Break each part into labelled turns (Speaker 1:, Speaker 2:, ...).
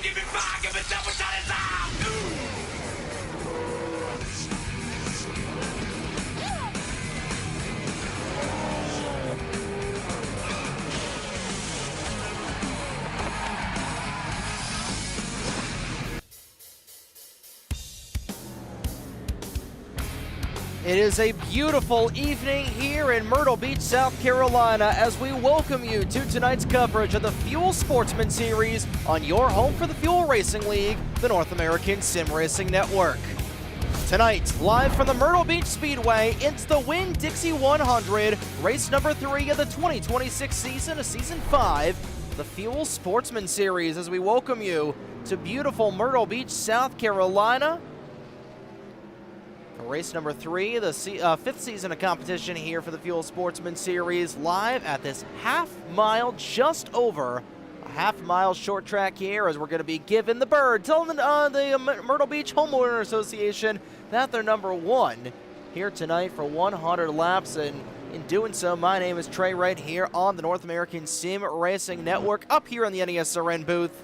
Speaker 1: give me fire, give me double shot and time.
Speaker 2: It is a beautiful evening here in Myrtle Beach, South Carolina, as we welcome you to tonight's coverage of the Fuel Sportsman Series on your home for the Fuel Racing League, the North American Sim Racing Network. Tonight, live from the Myrtle Beach Speedway, it's the Winn-Dixie 100, race number 3 of the 2026 season of Season 5, the Fuel Sportsman Series, as we welcome you to beautiful Myrtle Beach, South Carolina. Race number 3, the 5th season of competition here for the Fuel Sportsman Series, live at this half-mile, just over a half-mile short track here, as we're going to be giving the bird, telling the Myrtle Beach Homeowner Association that they're number 1 here tonight for 100 laps. And in doing so, my name is Trey, right here on the North American Sim Racing Network, up here in the NESRN booth.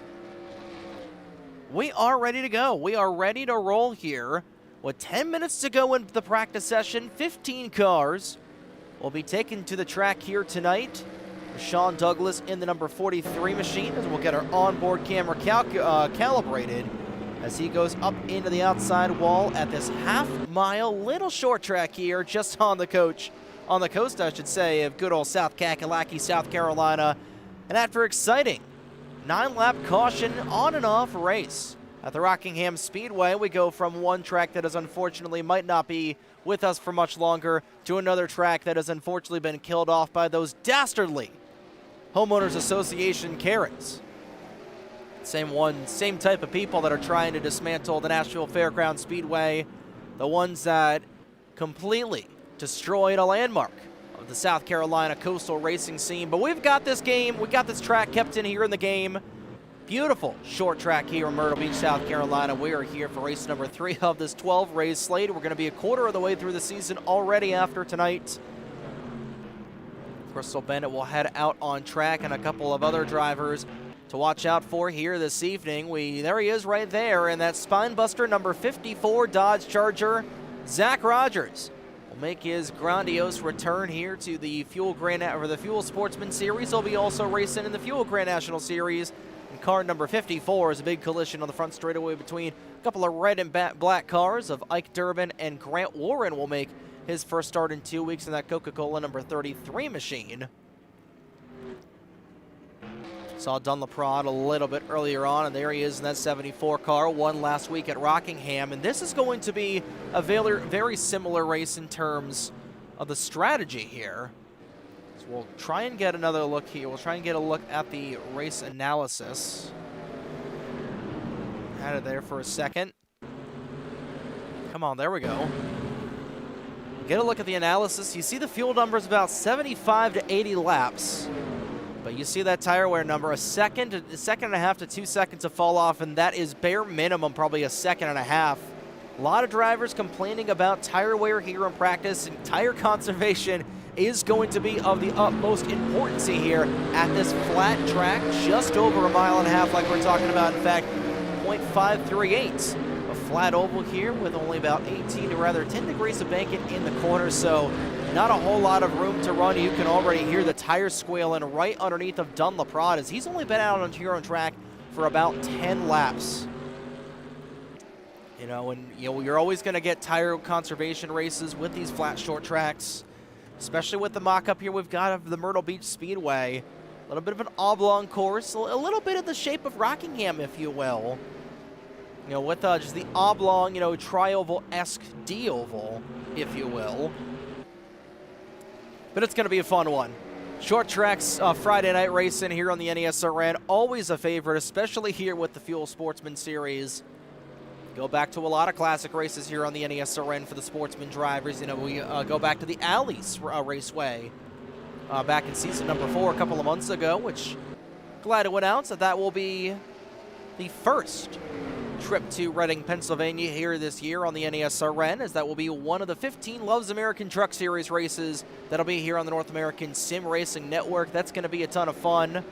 Speaker 2: We are ready to go. We are ready to roll here. With 10 minutes to go into the practice session, 15 cars will be taken to the track here tonight. Sean Douglas in the number 43 machine, as we'll get our onboard camera calibrated as he goes up into the outside wall at this half-mile little short track here, just on the coast, I should say, of good old South Kakalaki, South Carolina. And after exciting 9-lap caution on and off race at the Rockingham Speedway, we go from one track that is unfortunately might not be with us for much longer to another track that has unfortunately been killed off by those dastardly Homeowners Association Karens. Same type of people that are trying to dismantle the Nashville Fairgrounds Speedway, the ones that completely destroyed a landmark of the South Carolina coastal racing scene. But we've got this game, we got this track kept in here in the game. Beautiful short track here in Myrtle Beach, South Carolina. We are here for race number 3 of this 12-race slate. We're going to be a quarter of the way through the season already after tonight. Crystal Bennett will head out on track, and a couple of other drivers to watch out for here this evening. There he is right there, and that Spinebuster number 54 Dodge Charger, Zach Rogers, will make his grandiose return here to the Fuel Sportsman Series. He'll be also racing in the Fuel Grand National Series. Car number 54 is a big collision on the front straightaway between a couple of red and black cars of Ike Durbin, and Grant Warren will make his first start in 2 weeks in that Coca-Cola number 33 machine. Saw Dunlaprod a little bit earlier on, and there he is in that 74 car, won last week at Rockingham. And this is going to be a very similar race in terms of the strategy here. We'll try and get another look here. We'll try and get a look at the race analysis. Had it there for a second. Come on, there we go. Get a look at the analysis. You see the fuel numbers about 75 to 80 laps. But you see that tire wear number, a second and a half to 2 seconds to fall off, and that is bare minimum probably a second and a half. A lot of drivers complaining about tire wear here in practice, and tire conservation is going to be of the utmost importance here at this flat track, just over a mile and a half like we're talking about. In fact, 0.538. A flat oval here with only about 10 degrees of banking in the corner, so not a whole lot of room to run. You can already hear the tires squealing right underneath of Dunlaprod, as he's only been out on here on track for about 10 laps. You're always going to get tire conservation races with these flat short tracks, especially with the mock-up here we've got of the Myrtle Beach Speedway. A little bit of an oblong course, a little bit of the shape of Rockingham, if you will. With just the oblong, tri-oval-esque D-oval, if you will. But it's going to be a fun one. Short tracks, Friday night racing here on the NESRN, always a favorite, especially here with the Fuel Sportsman Series. Go back to a lot of classic races here on the NESRN for the Sportsman drivers. We go back to the Alley's Raceway back in season number 4 a couple of months ago, which glad to announce that will be the first trip to Reading, Pennsylvania here this year on the NESRN, as that will be one of the 15 Loves American Truck Series races that'll be here on the North American Sim Racing Network. That's going to be a ton of fun.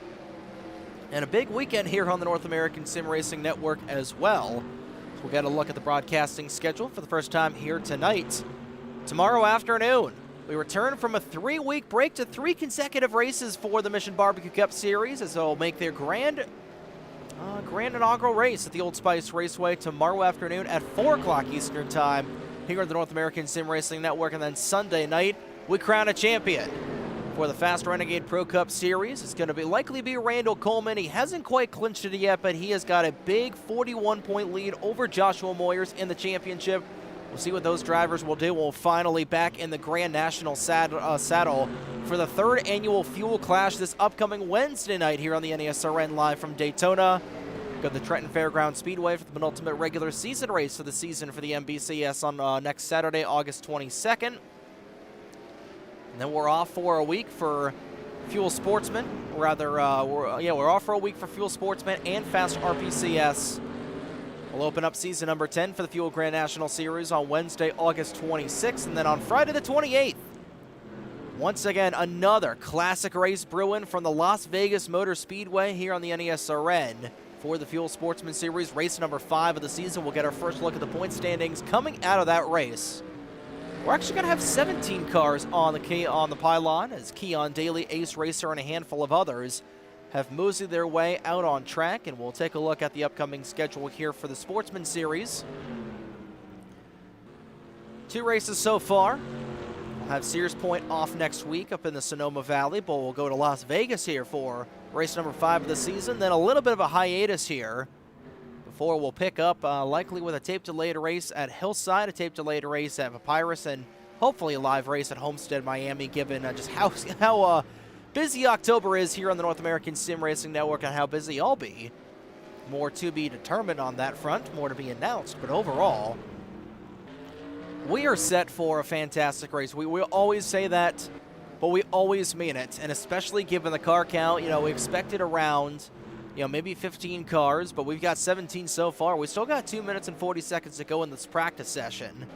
Speaker 2: And a big weekend here on the North American Sim Racing Network as well. So we'll get a look at the broadcasting schedule for the first time here tonight. Tomorrow afternoon, we return from a 3-week break to 3 consecutive races for the Mission Barbecue Cup Series, as they'll make their grand inaugural race at the Old Spice Raceway tomorrow afternoon at 4 o'clock Eastern Time here at the North American Sim Racing Network. And then Sunday night, we crown a champion for the Fast Renegade Pro Cup Series. It's going to likely be Randall Coleman. He hasn't quite clinched it yet, but he has got a big 41-point lead over Joshua Moyers in the championship. We'll see what those drivers will do. We'll finally back in the Grand National saddle for the 3rd annual Fuel Clash this upcoming Wednesday night here on the NESRN live from Daytona. Go to the Trenton Fairgrounds Speedway for the penultimate regular season race of the season for the MBCS on next Saturday, August 22nd. And then we're off for a week for Fuel Sportsman. We're off for a week for Fuel Sportsman and Fast RPCS. We'll open up season number 10 for the Fuel Grand National Series on Wednesday, August 26th. And then on Friday the 28th, once again, another classic race brewing from the Las Vegas Motor Speedway here on the NESRN for the Fuel Sportsman Series, race number 5 of the season. We'll get our first look at the point standings coming out of that race. We're actually going to have 17 cars on the pylon, as Keon Daly, Ace Racer, and a handful of others have moseyed their way out on track. And we'll take a look at the upcoming schedule here for the Sportsman Series. 2 races so far. We'll have Sears Point off next week up in the Sonoma Valley, but we'll go to Las Vegas here for race number 5 of the season. Then a little bit of a hiatus here before we'll pick up likely with a tape-delayed race at Hillside, a tape-delayed race at Papyrus, and hopefully a live race at Homestead, Miami, given just how busy October is here on the North American Sim Racing Network and how busy I'll be. More to be determined on that front, more to be announced, but overall, we are set for a fantastic race. We always say that, but we always mean it, and especially given the car count, we expected around maybe 15 cars, but we've got 17 so far. We still got 2 minutes and 40 seconds to go in this practice session.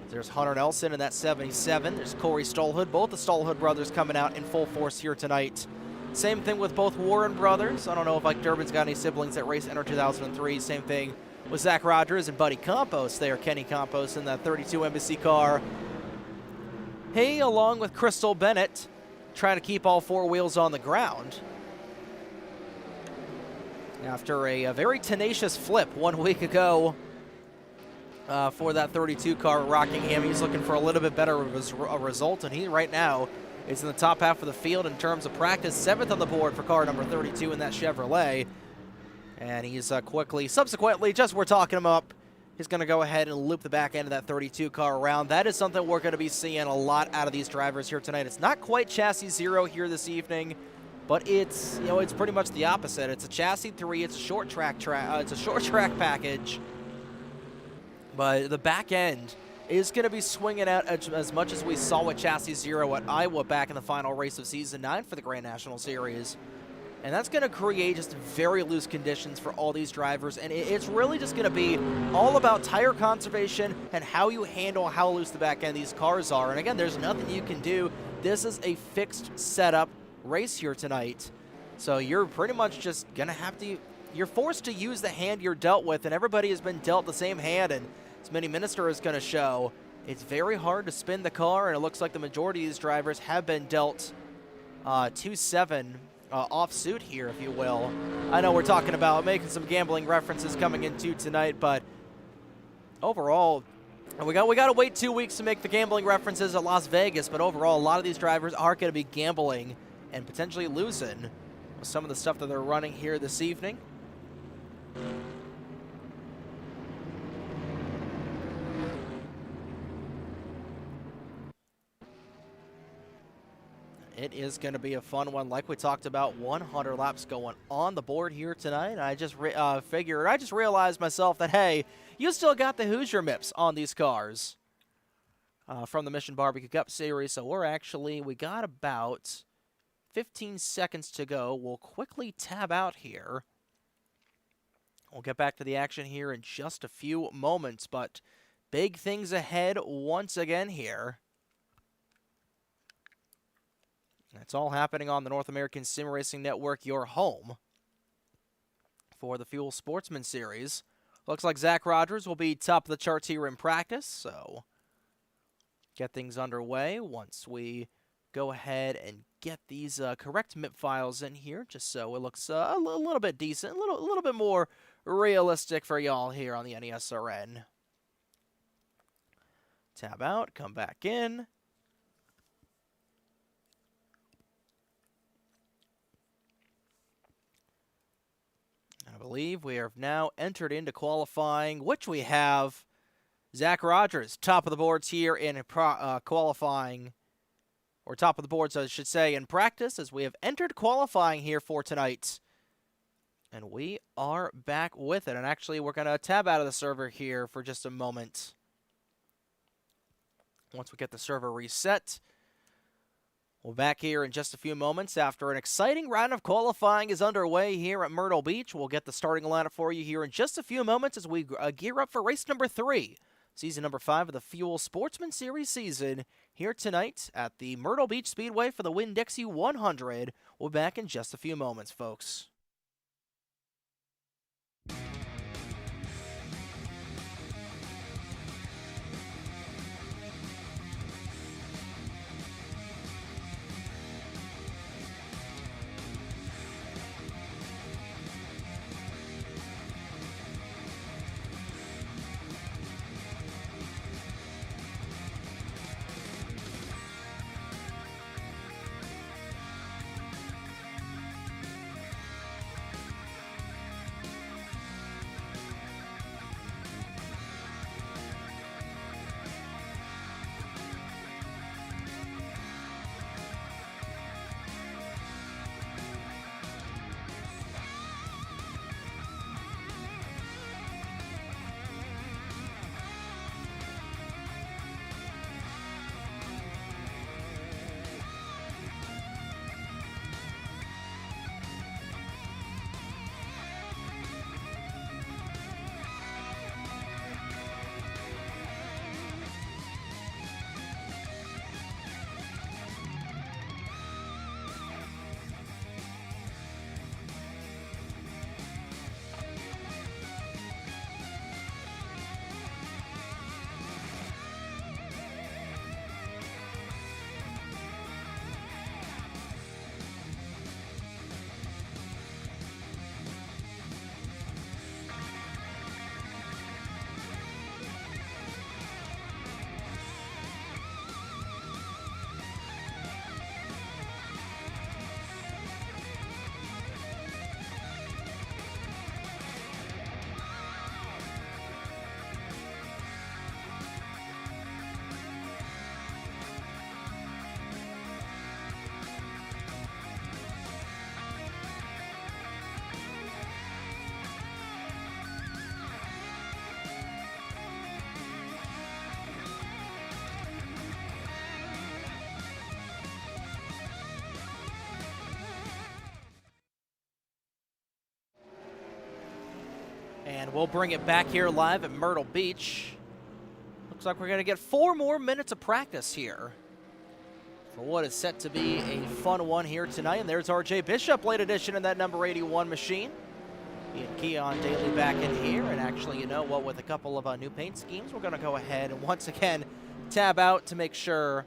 Speaker 2: There's Hunter Nelson in that 77. There's Corey Stallhood. Both the Stallhood brothers coming out in full force here tonight. Same thing with both Warren brothers. I don't know if Mike Durbin's got any siblings that race NR2003. Same thing with Zach Rogers and Buddy Campos there. Kenny Campos in that 32 Embassy car. Hey, along with Crystal Bennett, trying to keep all 4 wheels on the ground. After a very tenacious flip 1 week ago for that 32 car at Rockingham, he's looking for a little bit better of a result, and he right now is in the top half of the field in terms of practice, 7th on the board for car number 32 in that Chevrolet. And he's subsequently, just we're talking him up, he's going to go ahead and loop the back end of that 32 car around. That is something we're going to be seeing a lot out of these drivers here tonight. It's not quite chassis 0 here this evening, but it's it's pretty much the opposite. It's a chassis 3. It's a short track package. But the back end is going to be swinging out as much as we saw with chassis 0 at Iowa back in the final race of season 9 for the Grand National Series. And that's going to create just very loose conditions for all these drivers. And it's really just going to be all about tire conservation and how you handle how loose the back end of these cars are. And again, there's nothing you can do. This is a fixed setup race here tonight. So you're pretty much just going to have to, you're forced to use the hand you're dealt with. And everybody has been dealt the same hand. And as Mini Minister is going to show, it's very hard to spin the car. And it looks like the majority of these drivers have been dealt 2-7 off-suit here, if you will. I know we're talking about making some gambling references coming into tonight, but overall, we got to wait 2 weeks to make the gambling references at Las Vegas, but overall, a lot of these drivers are going to be gambling and potentially losing with some of the stuff that they're running here this evening. It is going to be a fun one. Like we talked about, 100 laps going on the board here tonight. And I just realized myself that, hey, you still got the Hoosier MIPS on these cars from the Mission Barbecue Cup Series. So we got about 15 seconds to go. We'll quickly tab out here. We'll get back to the action here in just a few moments, but big things ahead once again here. It's all happening on the North American Sim Racing Network, your home for the Fuel Sportsman Series. Looks like Zach Rogers will be top of the charts here in practice, so get things underway once we go ahead and get these correct MIP files in here, just so it looks a little bit decent, a little bit more realistic for y'all here on the NESRN. Tab out, come back in. I believe we have now entered into qualifying, which we have Zach Rogers, top of the boards here in qualifying, or top of the boards, I should say, in practice, as we have entered qualifying here for tonight. And we are back with it. And actually, we're going to tab out of the server here for just a moment. Once we get the server reset, we'll be back here in just a few moments after an exciting round of qualifying is underway here at Myrtle Beach. We'll get the starting lineup for you here in just a few moments as we gear up for race number 3. Season number 5 of the Fuel Sportsman Series season here tonight at the Myrtle Beach Speedway for the Winn-Dixie 100. We'll be back in just a few moments, folks. And we'll bring it back here live at Myrtle Beach. Looks like we're going to get 4 more minutes of practice here for what is set to be a fun one here tonight. And there's RJ Bishop, late edition in that number 81 machine. He and Keon Daly back in here. And actually, you know what, with a couple of new paint schemes, we're going to go ahead and once again tab out to make sure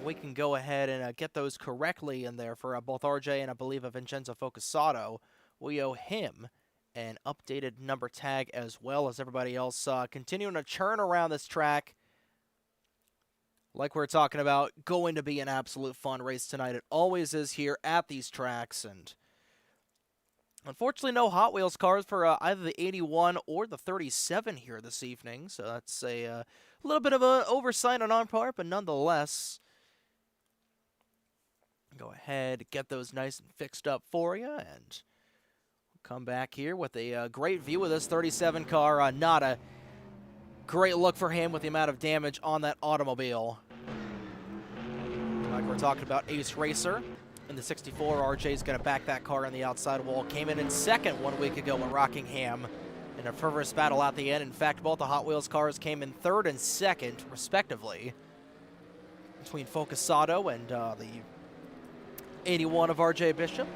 Speaker 2: we can go ahead and get those correctly in there for both RJ and I believe Vincenzo Focusato. We owe him an updated number tag as well as everybody else, continuing to churn around this track. Like we're talking about, going to be an absolute fun race tonight. It always is here at these tracks, and unfortunately no Hot Wheels cars for either the 81 or the 37 here this evening, so that's a little bit of an oversight on our part, but nonetheless, go ahead, get those nice and fixed up for you, and come back here with a great view of this 37 car. Not a great look for him with the amount of damage on that automobile. Like we're talking about Ace Racer in the 64. RJ's going to back that car on the outside wall. Came in second 1 week ago in Rockingham in a fervorous battle at the end. In fact, both the Hot Wheels cars came in third and second, respectively, between Focusato and the 81 of R.J. Bishop.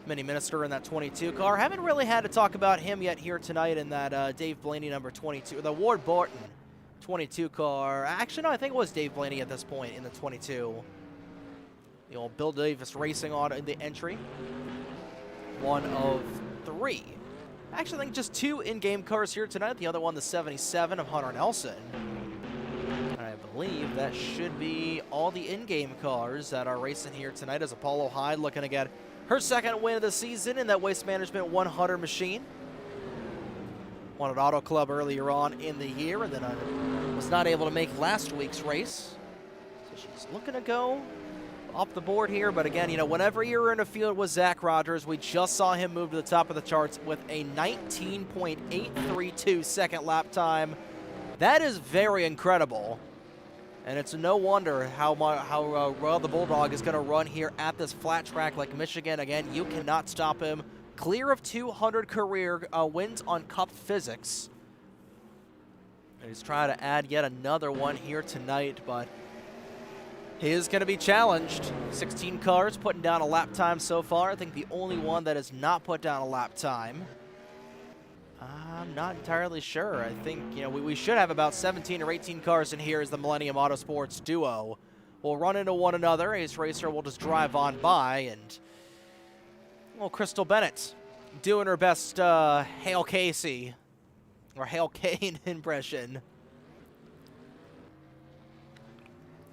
Speaker 2: Mini Minister in that 22 car. Haven't really had to talk about him yet here tonight in that Dave Blaney number 22. The Ward Barton 22 car. Actually, no, I think it was Dave Blaney at this point in the 22. The old Bill Davis Racing on in the entry. 1 of 3. Actually, I think just 2 in-game cars here tonight. The other one, the 77 of Hunter Nelson. I believe that should be all the in-game cars that are racing here tonight, as Apollo Hyde looking to get her second win of the season in that Waste Management 100 machine. Won at Auto Club earlier on in the year, and then was not able to make last week's race. So she's looking to go up the board here, but again, you know, whenever you're in a field with Zach Rogers, we just saw him move to the top of the charts with a 19.832 second lap time. That is very incredible. And it's no wonder how well the Bulldog is going to run here at this flat track like Michigan. Again, you cannot stop him. Clear of 200 career wins on Cup Physics. And he's trying to add yet another one here tonight, but he is going to be challenged. 16 cars putting down a lap time so far. I think the only one that has not put down a lap time, I'm not entirely sure. I think, you know, we should have about 17 or 18 cars in here as the Millennium Autosports duo will run into one another. Ace Racer will just drive on by, and, well, Crystal Bennett doing her best Hail Casey or Hail Kane impression.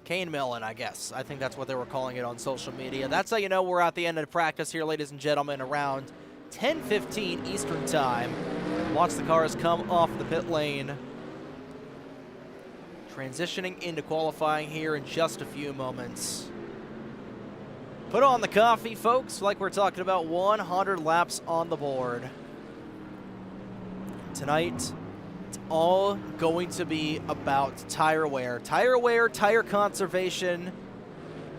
Speaker 2: Kane Millen, I guess. I think that's what they were calling it on social media. That's how you know we're at the end of practice here, ladies and gentlemen, around 10:15 Eastern Time. Watch the cars come off the pit lane. Transitioning into qualifying here in just a few moments. Put on the coffee, folks, like we're talking about 100 laps on the board. Tonight, it's all going to be about tire wear, tire conservation,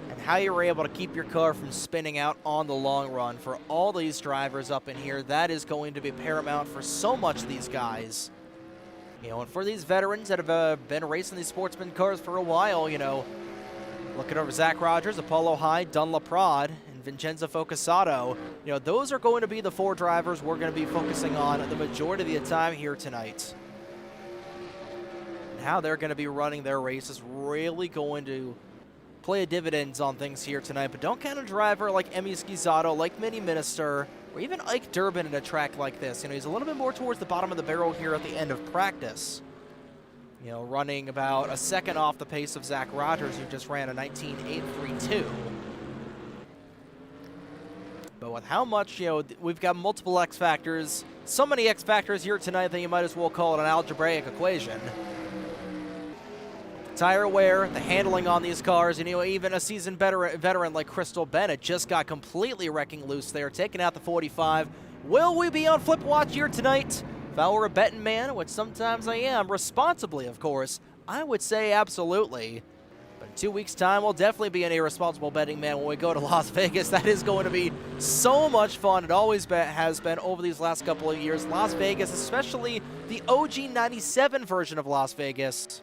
Speaker 2: and how you're able to keep your car from spinning out on the long run. For all these drivers up in here, that is going to be paramount for so much of these guys. You know, and for these veterans that have been racing these Sportsman cars for a while, you know, looking over Zach Rogers, Apollo Hyde, Dunlop Prod, and Vincenzo Focusato, you know, those are going to be the 4 drivers we're going to be focusing on the majority of the time here tonight. And how they're going to be running their race is really going to play dividends on things here tonight. But don't count a driver like Emmy Schizzato, like Mini Minister, or even Ike Durbin in a track like this. You know, he's a little bit more towards the bottom of the barrel here at the end of practice. You know, running about a second off the pace of Zach Rogers, who just ran a 19.832. But with how much, you know, we've got multiple X factors, so many X factors here tonight that you might as well call it an algebraic equation. Tire wear, the handling on these cars, and, you know, even a seasoned veteran like Crystal Bennett just got completely wrecking loose there, taking out the 45. Will we be on Flip Watch here tonight? If I were a betting man, which sometimes I am, responsibly, of course, I would say absolutely. But in 2 weeks' time, we'll definitely be an irresponsible betting man when we go to Las Vegas. That is going to be so much fun. It always has been over these last couple of years. Las Vegas, especially the OG 97 version of Las Vegas.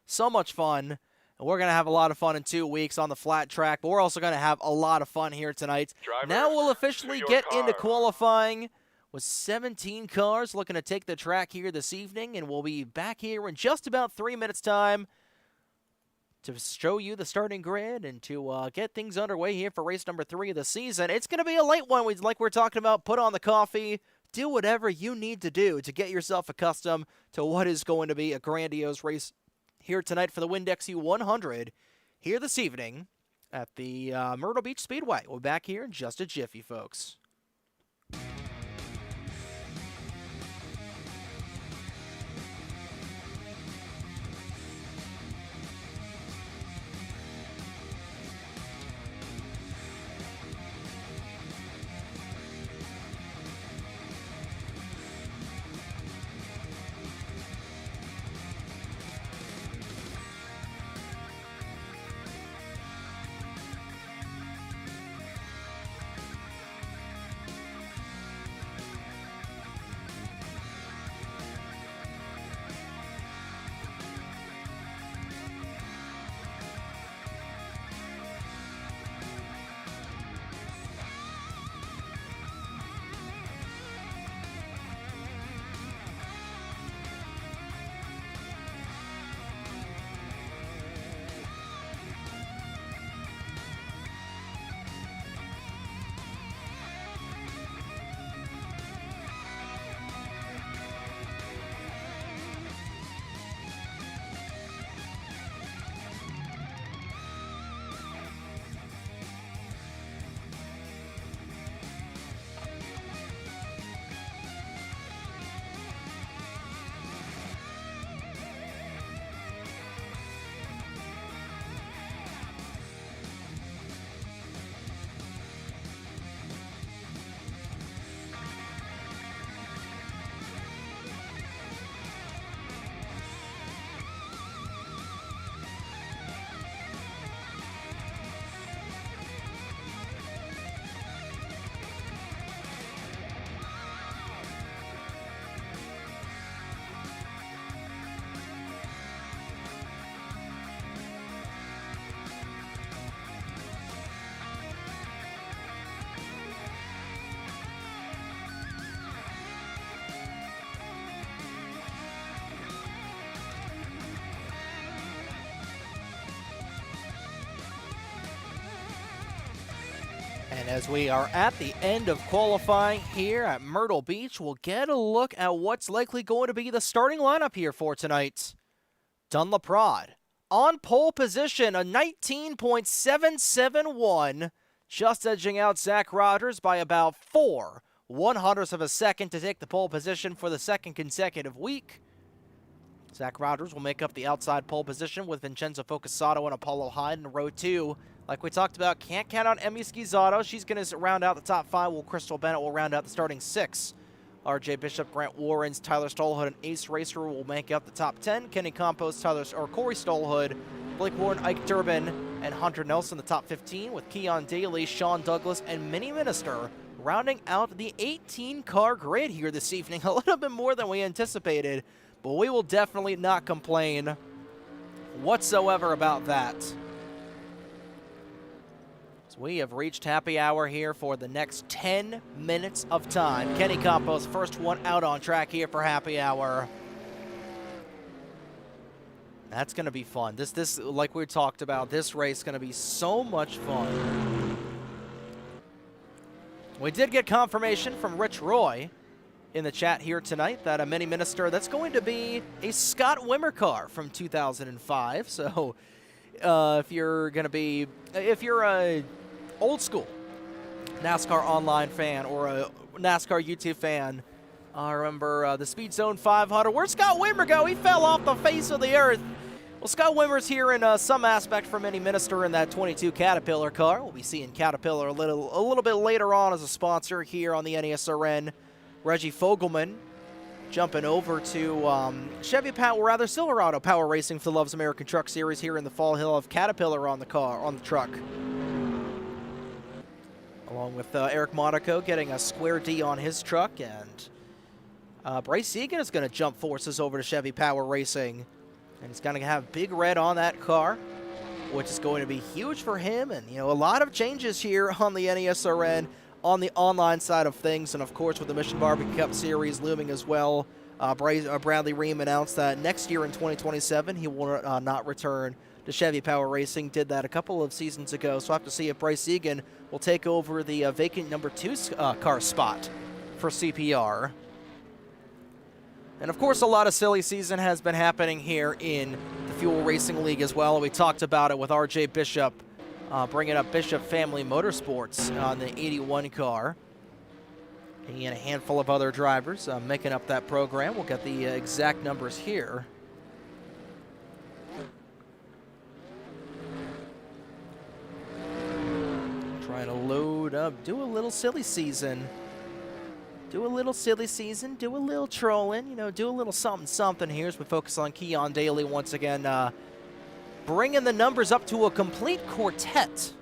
Speaker 2: So much fun. And we're going to have a lot of fun in 2 weeks on the flat track, but we're also going to have a lot of fun here tonight. Drivers, now we'll officially get into qualifying with 17 cars looking to take the track here this evening, and we'll be back here in just about 3 minutes' time to show you the starting grid and to get things underway here for race number 3 of the season. It's going to be a late one, like we're talking about. Put on the coffee. Do whatever you need to do to get yourself accustomed to what is going to be a grandiose race here tonight for the Winn-Dixie 100 here this evening at the Myrtle Beach Speedway. We'll be back here in just a jiffy, folks. And as we are at the end of qualifying here at Myrtle Beach, we'll get a look at what's likely going to be the starting lineup here for tonight. Dunlap on pole position, a 19.771, just edging out Zach Rogers by about 4/100ths of a second to take the pole position for the second consecutive week. Zach Rogers will make up the outside pole position with Vincenzo Focasato and Apollo Hyde in row 2. Like we talked about, can't count on Emmy Schizzato. She's going to round out the top 5, while Crystal Bennett will round out the starting 6. RJ Bishop, Grant Warrens, Tyler Stallhood, and Ace Racer will make up the top 10. Kenny Campos, Corey Stallhood, Blake Warren, Ike Durbin, and Hunter Nelson the top 15, with Keon Daly, Sean Douglas, and Minnie Minister rounding out the 18-car grid here this evening. A little bit more than we anticipated, but we will definitely not complain whatsoever about that. So we have reached happy hour here for the next 10 minutes of time. Kenny Campos, first one out on track here for happy hour. That's going to be fun. This, like we talked about, this race is going to be so much fun. We did get confirmation from Rich Roy in the chat here tonight that a Mini Minister, that's going to be a Scott Wimmer car from 2005. So if you're a old school NASCAR online fan or a NASCAR YouTube fan, remember the Speed Zone 500. Where'd Scott Wimmer go? He fell off the face of the earth. Well, Scott Wimmer's here in some aspect for Mini Minister in that 22 Caterpillar car. We'll be seeing Caterpillar a little bit later on as a sponsor here on the NESRN. Reggie Fogelman jumping over to Silverado Power Racing for the Loves American Truck Series here in the Fall Hill of Caterpillar on the truck. Along with Eric Monaco getting a square D on his truck, and Bryce Egan is going to jump forces over to Chevy Power Racing. And he's going to have Big Red on that car, which is going to be huge for him. And, a lot of changes here on the NESRN on the online side of things. And, of course, with the Mission Barbecue Cup Series looming as well, Bradley Ream announced that next year in 2027 he will not return to Chevy Power Racing. Did that a couple of seasons ago. So we'll have to see if Bryce Egan will take over the vacant number 2 car spot for CPR. And, of course, a lot of silly season has been happening here in the Fuel Racing League as well. We talked about it with RJ Bishop, bringing up Bishop Family Motorsports on the 81 car. And a handful of other drivers making up that program. We'll get the exact numbers here. Trying to load up, do a little silly season. Do a little silly season, do a little trolling, do a little something here as we focus on Keon Daly once again, bringing the numbers up to a complete quartet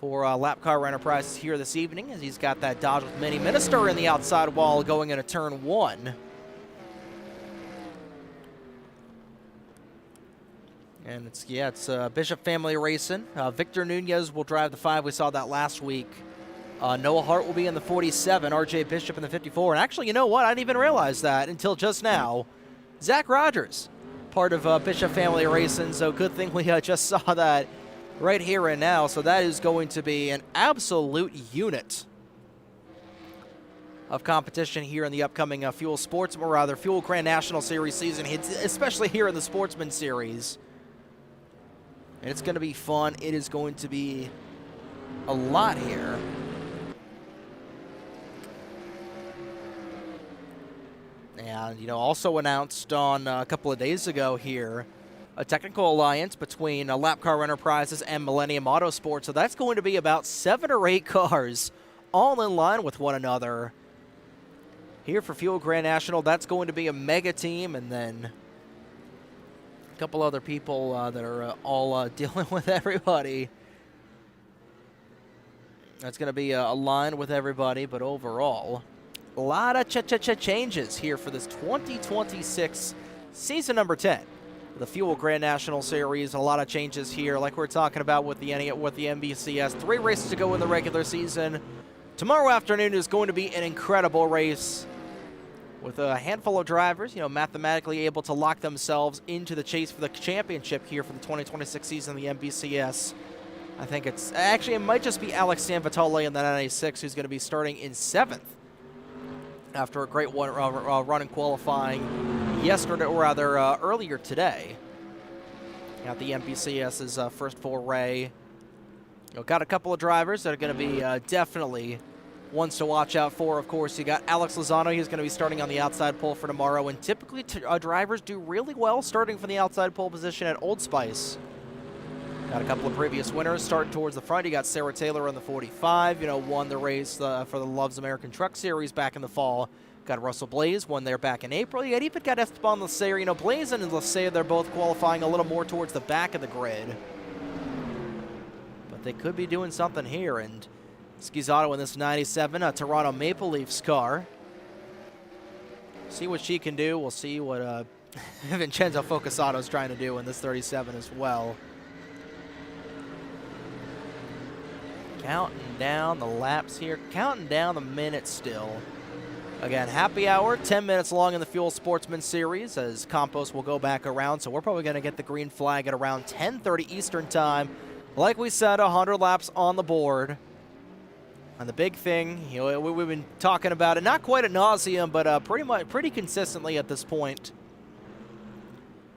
Speaker 2: for Lap Car Enterprises here this evening, as he's got that Dodge with Mini Minister in the outside wall going into turn 1. And it's Bishop Family Racing. Victor Nunez will drive the 5. We saw that last week. Noah Hart will be in the 47, RJ Bishop in the 54. And actually, you know what? I didn't even realize that until just now. Zach Rogers, part of Bishop Family Racing, so good thing we just saw that right here and now. So that is going to be an absolute unit of competition here in the upcoming Fuel Grand National Series season, especially here in the Sportsman Series. And it's going to be fun. It is going to be a lot here. And, also announced on a couple of days ago here, a technical alliance between Lap Car Enterprises and Millennium Autosports. So that's going to be about 7 or 8 cars all in line with one another here for Fuel Grand National. That's going to be a mega team, and then a couple other people that are all dealing with everybody. That's going to be aligned with everybody, but overall, a lot of changes here for this 2026 season number 10. The Fuel Grand National Series, a lot of changes here, like we're talking about with the NBCS. 3 races to go in the regular season. Tomorrow afternoon is going to be an incredible race with a handful of drivers, mathematically able to lock themselves into the chase for the championship here for the 2026 season of the NBCS. I think it's actually it might just be Alex Sanvitale in the 96 who's going to be starting in 7th after a great run in qualifying yesterday, or rather earlier today. Got the MPCS's first foray. Got a couple of drivers that are going to be definitely ones to watch out for. Of course, you got Alex Lozano. He's going to be starting on the outside pole for tomorrow, and typically drivers do really well starting from the outside pole position at Old Spice. Got a couple of previous winners starting towards the front. You got Sarah Taylor on the 45, won the race for the Loves American Truck Series back in the fall. Got Russell Blaze, won there back in April. You even got Esteban Lacer. Blaze and Lacer, they're both qualifying a little more towards the back of the grid. But they could be doing something here. And Schizzato in this 97, a Toronto Maple Leafs car. See what she can do. We'll see what Vincenzo Focusato's trying to do in this 37 as well. Counting down the laps here, counting down the minutes still. Again, happy hour, 10 minutes long in the Fuel Sportsman Series as Campos will go back around, so we're probably going to get the green flag at around 10:30 Eastern Time. Like we said, 100 laps on the board. And the big thing, we've been talking about it, not quite ad nauseum, but pretty consistently at this point.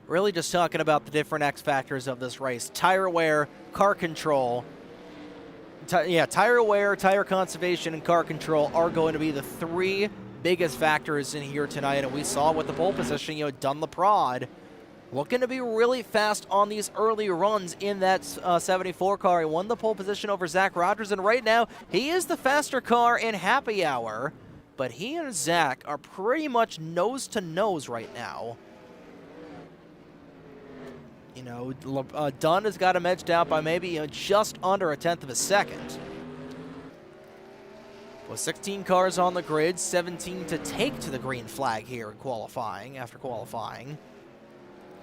Speaker 2: Really just talking about the different X factors of this race. Tire wear, car control. Tire wear, tire conservation, and car control are going to be the 3 biggest factors in here tonight. And we saw with the pole position, Dunlop looking to be really fast on these early runs in that 74 car. He won the pole position over Zach Rogers, and right now he is the faster car in happy hour. But he and Zach are pretty much nose to nose right now. Dunn has got him edged out by maybe just under 1/10 of a second. With 16 cars on the grid, 17 to take to the green flag here after qualifying.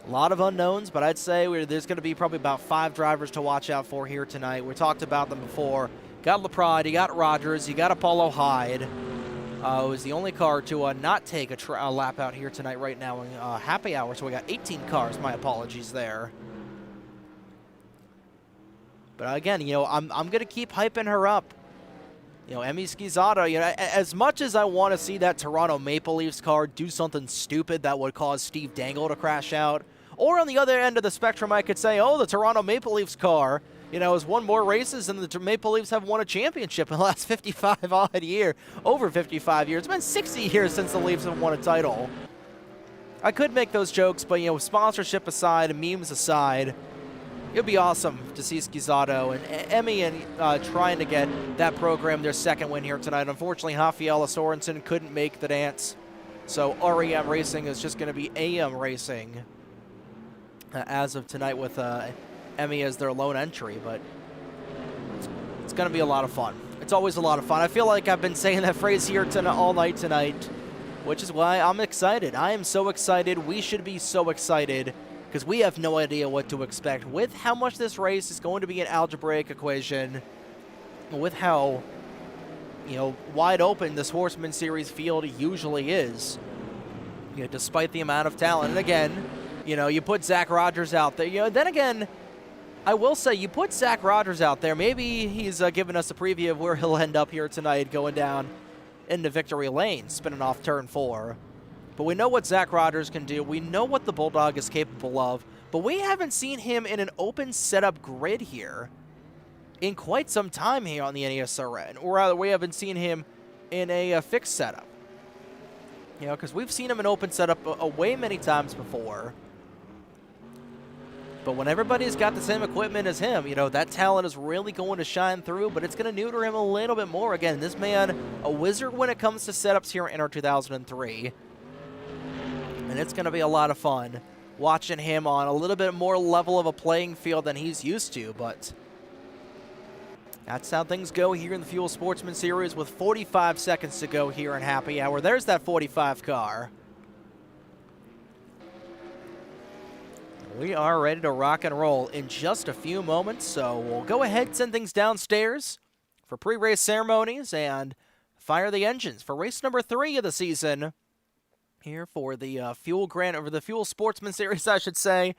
Speaker 2: A lot of unknowns, but I'd say there's going to be probably about 5 drivers to watch out for here tonight. We talked about them before. Got LaPrade, you got Rogers, you got Apollo Hyde. It was the only car to not take a lap out here tonight right now in happy hour, so we got 18 cars. My apologies there. But again, I'm going to keep hyping her up. Emmy Schizzato, as much as I want to see that Toronto Maple Leafs car do something stupid that would cause Steve Dangle to crash out, or on the other end of the spectrum, I could say, oh, the Toronto Maple Leafs car, has won more races than the Maple Leafs have won a championship in the last 55-odd years. Over 55 years. It's been 60 years since the Leafs have won a title. I could make those jokes, but, sponsorship aside and memes aside, it would be awesome to see Schizzato and Emmy and trying to get that program their second win here tonight. Unfortunately, Rafaela Sorensen couldn't make the dance, so REM Racing is just going to be AM Racing as of tonight with Emmy as their lone entry, but it's going to be a lot of fun. It's always a lot of fun. I feel like I've been saying that phrase here all night tonight, which is why I'm excited. I am so excited. We should be so excited because we have no idea what to expect with how much this race is going to be an algebraic equation, with how wide open this Horseman Series field usually is, despite the amount of talent. And again, you put Zach Rogers out there. Then again, I will say, you put Zach Rogers out there, maybe he's giving us a preview of where he'll end up here tonight, going down into victory lane, spinning off turn 4. But we know what Zach Rogers can do. We know what the Bulldog is capable of. But we haven't seen him in an open setup grid here in quite some time here on the NESRN. Or rather, we haven't seen him in a fixed setup. Because we've seen him in open setup way many times before. But when everybody's got the same equipment as him, that talent is really going to shine through, but it's going to neuter him a little bit more. Again, this man, a wizard when it comes to setups here in NR2003. And it's going to be a lot of fun watching him on a little bit more level of a playing field than he's used to, but that's how things go here in the Fuel Sportsman Series with 45 seconds to go here in happy hour. There's that 45 car. We are ready to rock and roll in just a few moments, so we'll go ahead and send things downstairs for pre-race ceremonies and fire the engines for race number 3 of the season here for the Fuel Sportsman Series, I should say.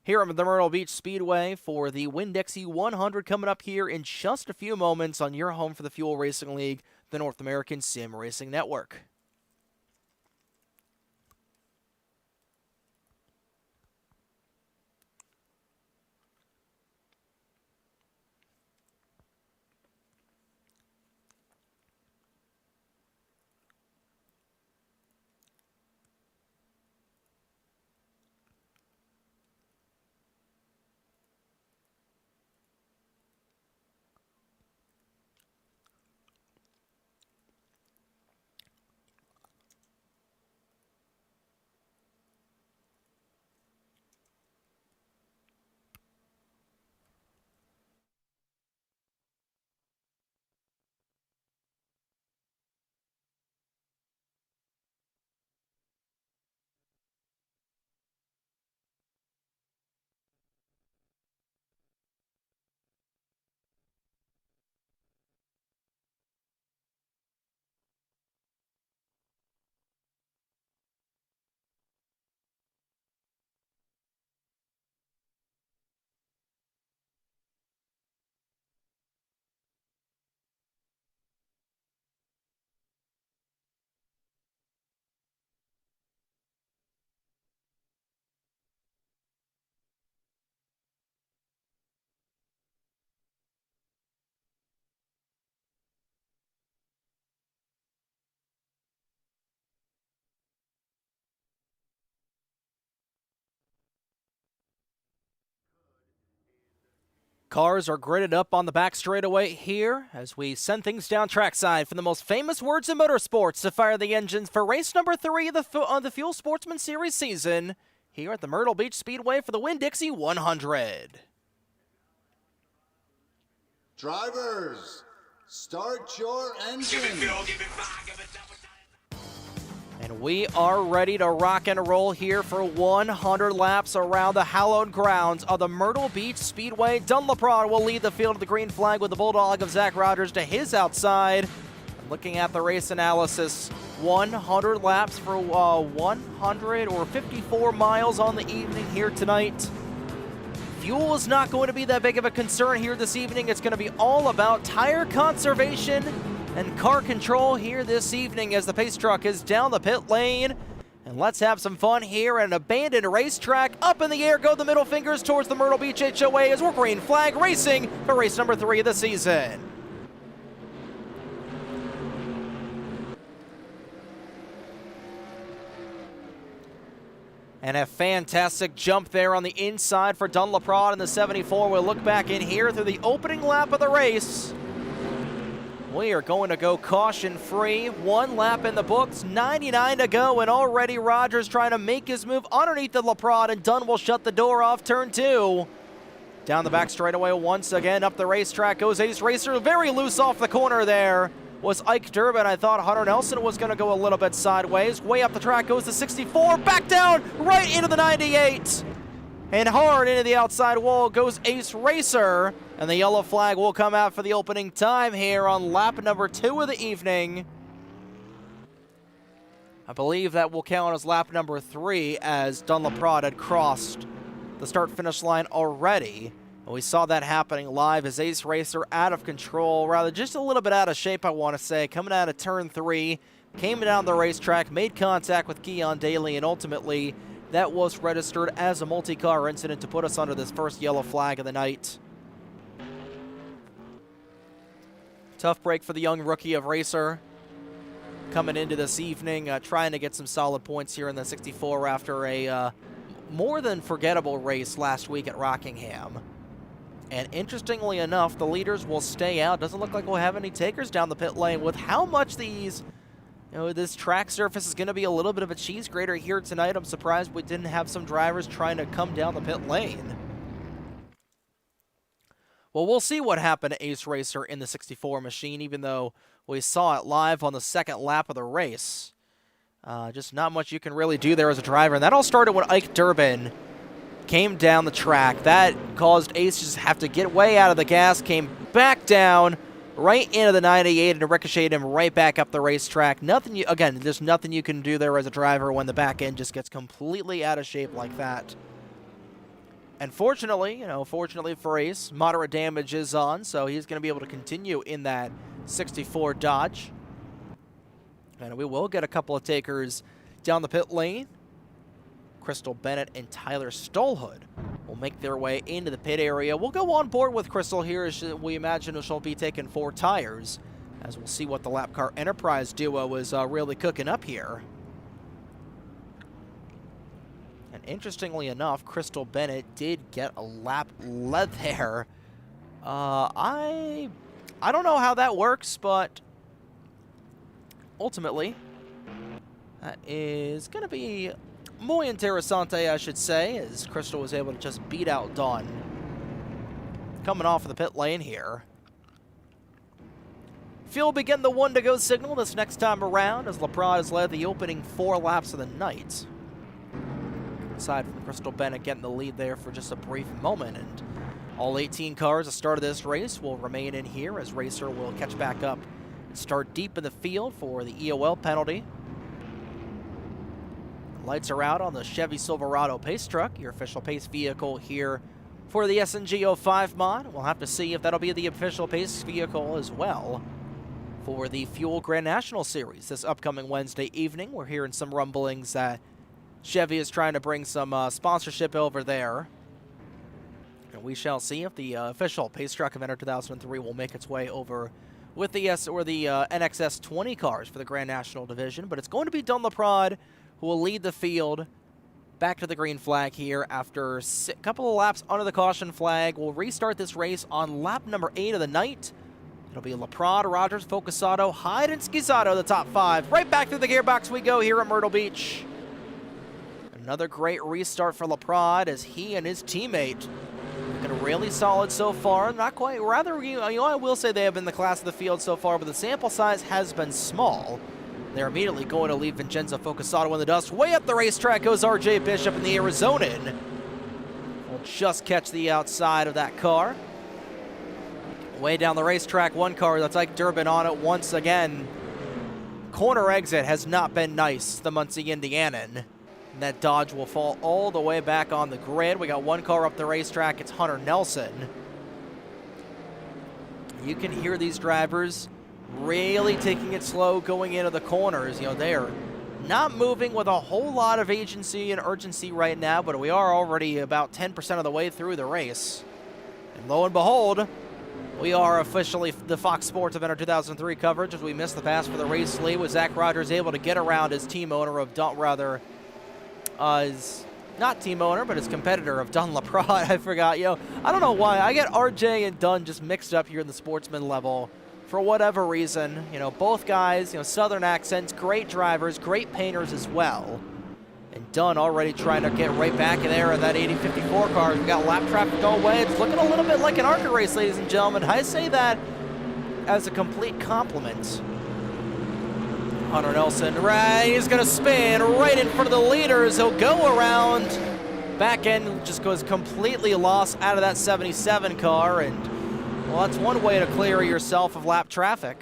Speaker 2: Here at the Myrtle Beach Speedway for the Winn-Dixie 100 coming up here in just a few moments on your home for the Fuel Racing League, the North American Sim Racing Network. Cars are gridded up on the back straightaway here as we send things down trackside for the most famous words in motorsports to fire the engines for race number 3 of the Fuel Sportsman Series season here at the Myrtle Beach Speedway for the Winn-Dixie 100.
Speaker 3: Drivers, start your engines.
Speaker 2: And we are ready to rock and roll here for 100 laps around the hallowed grounds of the Myrtle Beach Speedway. Dunlop will lead the field of the green flag with the Bulldog of Zach Rogers to his outside. Looking at the race analysis, 100 laps for 100 or 54 miles on the evening here tonight. Fuel is not going to be that big of a concern here this evening. It's going to be all about tire conservation and car control here this evening as the pace truck is down the pit lane. And let's have some fun here at an abandoned racetrack. Up in the air go the middle fingers towards the Myrtle Beach HOA as we're green flag racing for race number 3 of the season. And a fantastic jump there on the inside for Dunlop in the 74. We'll look back in here through the opening lap of the race. We are going to go caution-free. 1 lap in the books, 99 to go, and already Rogers trying to make his move underneath the Laprade, and Dunn will shut the door off turn 2. Down the back straightaway once again, up the racetrack goes Ace Racer. Very loose off the corner there was Ike Durbin. I thought Hunter Nelson was going to go a little bit sideways. Way up the track goes the 64, back down, right into the 98. And hard into the outside wall goes Ace Racer. And the yellow flag will come out for the opening time here on lap number 2 of the evening. I believe that will count as lap number 3 as Dunlop had crossed the start-finish line already. And we saw that happening live as Ace Racer out of control, rather just a little bit out of shape, I want to say, coming out of turn 3, came down the racetrack, made contact with Keon Daly, and ultimately that was registered as a multi-car incident to put us under this first yellow flag of the night. Tough break for the young rookie of Racer coming into this evening, trying to get some solid points here in the 64 after a more than forgettable race last week at Rockingham. And interestingly enough, the leaders will stay out. Doesn't look like we'll have any takers down the pit lane with how much these, this track surface is going to be a little bit of a cheese grater here tonight. I'm surprised we didn't have some drivers trying to come down the pit lane. Well, we'll see what happened to Ace Racer in the 64 machine, even though we saw it live on the second lap of the race. Just not much you can really do there as a driver. And that all started when Ike Durbin came down the track. That caused Ace to just have to get way out of the gas, came back down right into the 98 and ricocheted him right back up the racetrack. Again, there's nothing you can do there as a driver when the back end just gets completely out of shape like that. And fortunately, fortunately for Ace, moderate damage is on, so he's going to be able to continue in that 64 Dodge. And we will get a couple of takers down the pit lane. Crystal Bennett and Tyler Stolhood will make their way into the pit area. We'll go on board with Crystal here, as we imagine she'll be taking 4 tires, as we'll see what the Lap Car Enterprise duo is really cooking up here. And interestingly enough, Crystal Bennett did get a lap led there. I don't know how that works, but ultimately, that is going to be muy interesante, I should say, as Crystal was able to just beat out Dawn. Coming off of the pit lane here. Fuel begin the 1 to go signal this next time around, as LaPrade has led the opening 4 laps of the night. Aside from Crystal Bennett getting the lead there for just a brief moment, and all 18 cars at the start of this race will remain in here, as Racer will catch back up and start deep in the field for the EOL penalty. Lights are out on the Chevy Silverado Pace Truck, your official pace vehicle here for the SNG 05 mod. We'll have to see if that'll be the official pace vehicle as well for the Fuel Grand National Series this upcoming Wednesday evening. We're hearing some rumblings that Chevy is trying to bring some sponsorship over there. And we shall see if the official pace truck of NR2003 will make its way over with the NXS 20 cars for the Grand National Division. But it's going to be Don LaPrade who will lead the field back to the green flag here after a couple of laps under the caution flag. We'll restart this race on lap number 8 of the night. It'll be LaPrade, Rogers, Focusato, Hyde, and Schizato, the top 5. Right back through the gearbox we go here at Myrtle Beach. Another great restart for LaPrade, as he and his teammate looking really solid so far. Not quite, rather, I will say they have been the class of the field so far, but the sample size has been small. They're immediately going to leave Vincenzo Focusato in the dust. Way up the racetrack goes RJ Bishop, and the Arizonan will just catch the outside of that car. Way down the racetrack, one car that's like Durbin on it once again. Corner exit has not been nice, the Muncie Indianan. And that Dodge will fall all the way back on the grid. We got one car up the racetrack. It's Hunter Nelson. You can hear these drivers really taking it slow going into the corners. They are not moving with a whole lot of agency and urgency right now, but we are already about 10% of the way through the race. And lo and behold, we are officially the Fox Sports of NR2003 coverage, as we missed the pass for the race lead, with Zach Rogers able to get around his team owner of his not team owner, but his competitor of Don LaPrade. I forgot, I don't know why. I get RJ and Dunn just mixed up here in the Sportsman level for whatever reason. Both guys, Southern accents, great drivers, great painters as well. And Dunn already trying to get right back in there in that 8054 car. We got lap traffic going away. It's looking a little bit like an ARCA race, ladies and gentlemen. I say that as a complete compliment. Hunter Nelson, right, he's going to spin right in front of the leaders. He'll go around. Back end just goes completely lost out of that 77 car. And, well, that's one way to clear yourself of lap traffic.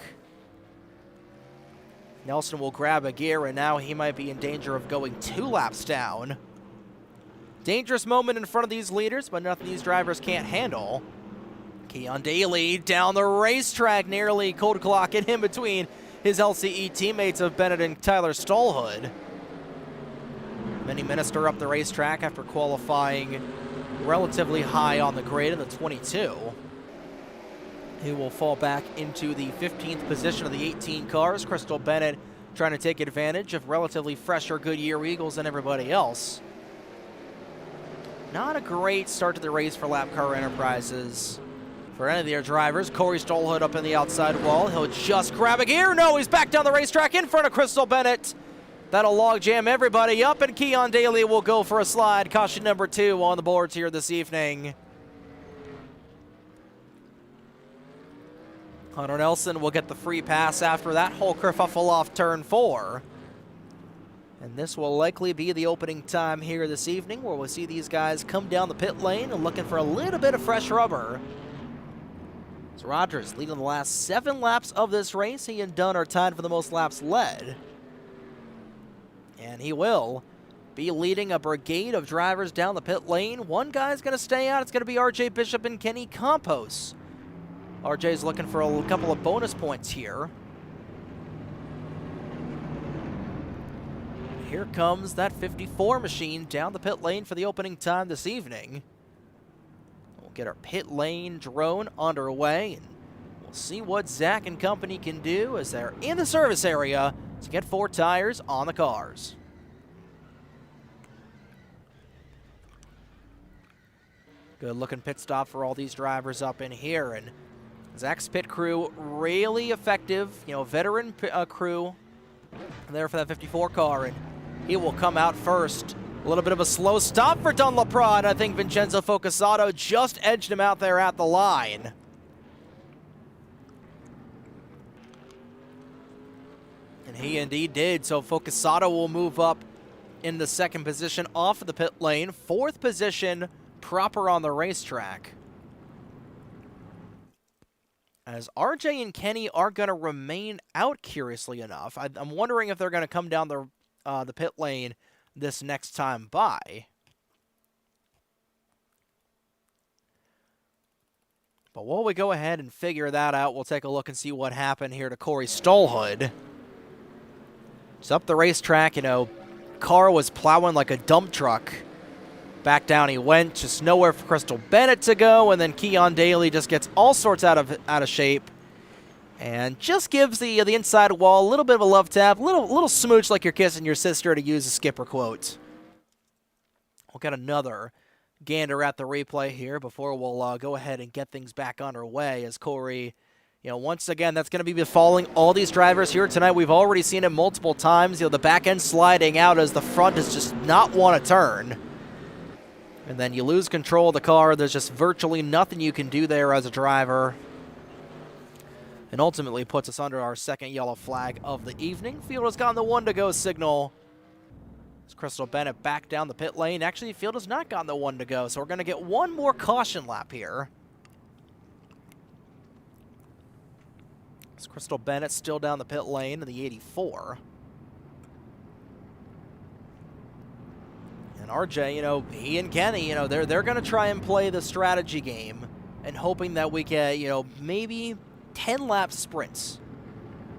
Speaker 2: Nelson will grab a gear, and now he might be in danger of going 2 laps down. Dangerous moment in front of these leaders, but nothing these drivers can't handle. Keon Daly down the racetrack, nearly cold clocking in between his LCE teammates of Bennett and Tyler Stolhood. Many Minister up the racetrack after qualifying relatively high on the grid in the 22. He will fall back into the 15th position of the 18 cars. Crystal Bennett trying to take advantage of relatively fresher Goodyear Eagles and everybody else. Not a great start to the race for Lap Car Enterprises. For any of their drivers, Corey Stolhood up in the outside wall. He'll just grab a gear. No, he's back down the racetrack in front of Crystal Bennett. That'll log jam everybody up, and Keon Daly will go for a slide. Caution number 2 on the boards here this evening. Hunter Nelson will get the free pass after that whole kerfuffle off turn 4. And this will likely be the opening time here this evening, where we'll see these guys come down the pit lane and looking for a little bit of fresh rubber. So Rogers leading the last 7 laps of this race. He and Dunn are tied for the most laps led. And he will be leading a brigade of drivers down the pit lane. One guy's going to stay out. It's going to be RJ Bishop and Kenny Campos. RJ's looking for a couple of bonus points here. Here comes that 54 machine down the pit lane for the opening time this evening. We'll get our pit lane drone underway, and we'll see what Zach and company can do as they're in the service area to get 4 tires on the cars. Good looking pit stop for all these drivers up in here, and Zach's pit crew really effective, veteran crew there for that 54 car, and he will come out first. A little bit of a slow stop for Don LaPrade. I think Vincenzo Focusato just edged him out there at the line. And he indeed did, so Focusato will move up in the 2nd position off of the pit lane. 4th position proper on the racetrack, as RJ and Kenny are going to remain out, curiously enough. I'm wondering if they're going to come down the pit lane this next time by. But while we go ahead and figure that out, we'll take a look and see what happened here to Corey Stolhood. It's up the racetrack, car was plowing like a dump truck. Back down he went, just nowhere for Crystal Bennett to go, and then Keon Daly just gets all sorts out of shape and just gives the inside wall a little bit of a love tap, little smooch like you're kissing your sister, to use a Skipper quote. We'll get another gander at the replay here before we'll go ahead and get things back underway, as Corey, once again, that's going to be befalling all these drivers here tonight. We've already seen it multiple times, the back end sliding out as the front does just not want to turn. And then you lose control of the car. There's just virtually nothing you can do there as a driver. And ultimately puts us under our 2nd yellow flag of the evening. Field has gotten the 1-to-go signal. As Crystal Bennett back down the pit lane. Actually, Field has not gotten the 1-to-go, so we're going to get one more caution lap here. As Crystal Bennett still down the pit lane in the 84. RJ, he and Kenny, they're going to try and play the strategy game and hoping that we get, maybe 10 lap sprints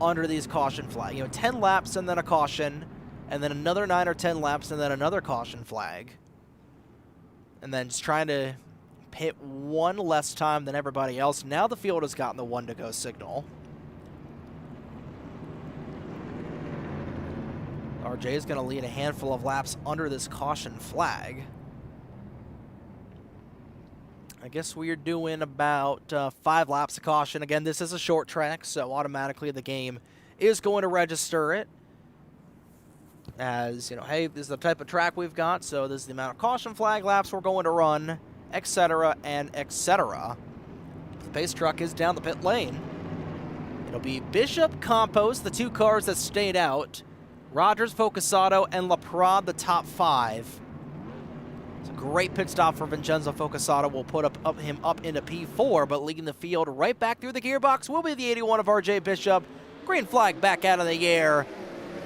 Speaker 2: under these caution flags. 10 laps and then a caution, and then another 9 or 10 laps and then another caution flag. And then just trying to pit one less time than everybody else. Now the field has gotten the 1-to-go signal. RJ is going to lead a handful of laps under this caution flag. I guess we are doing about 5 laps of caution. Again, this is a short track, so automatically the game is going to register it as, hey, this is the type of track we've got, so this is the amount of caution flag laps we're going to run, etc. and etc. The pace truck is down the pit lane. It'll be Bishop, Campos, the 2 cars that stayed out, Rogers, Focusato, and LaPrade, the top 5. It's a great pit stop for Vincenzo Focusato. Will put him up into P4, but leading the field right back through the gearbox will be the 81 of RJ Bishop. Green flag back out of the air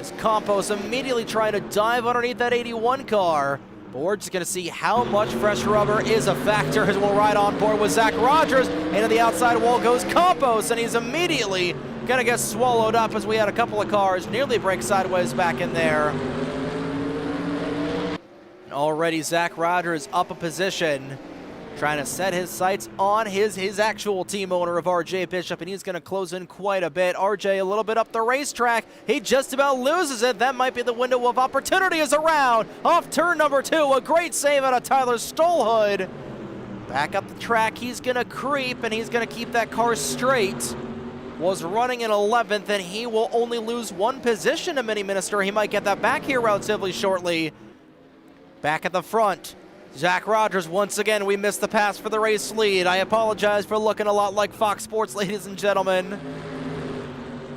Speaker 2: as Campos immediately trying to dive underneath that 81 car. But we're just going to see how much fresh rubber is a factor as we'll ride on board with Zach Rogers. Into the outside wall goes Campos, and he's immediately going to get swallowed up as we had a couple of cars nearly break sideways back in there. And already Zach Rogers up a position, trying to set his sights on his actual team owner of RJ Bishop, and he's going to close in quite a bit. RJ a little bit up the racetrack. He just about loses it. That might be the window of opportunity is around. Off turn number 2, a great save out of Tyler Stolhood. Back up the track, he's going to creep, and he's going to keep that car straight. Was running in 11th, and he will only lose 1 position to Mini Minister. He might get that back here relatively shortly. Back at the front, Zach Rogers, once again, we missed the pass for the race lead. I apologize for looking a lot like Fox Sports, ladies and gentlemen.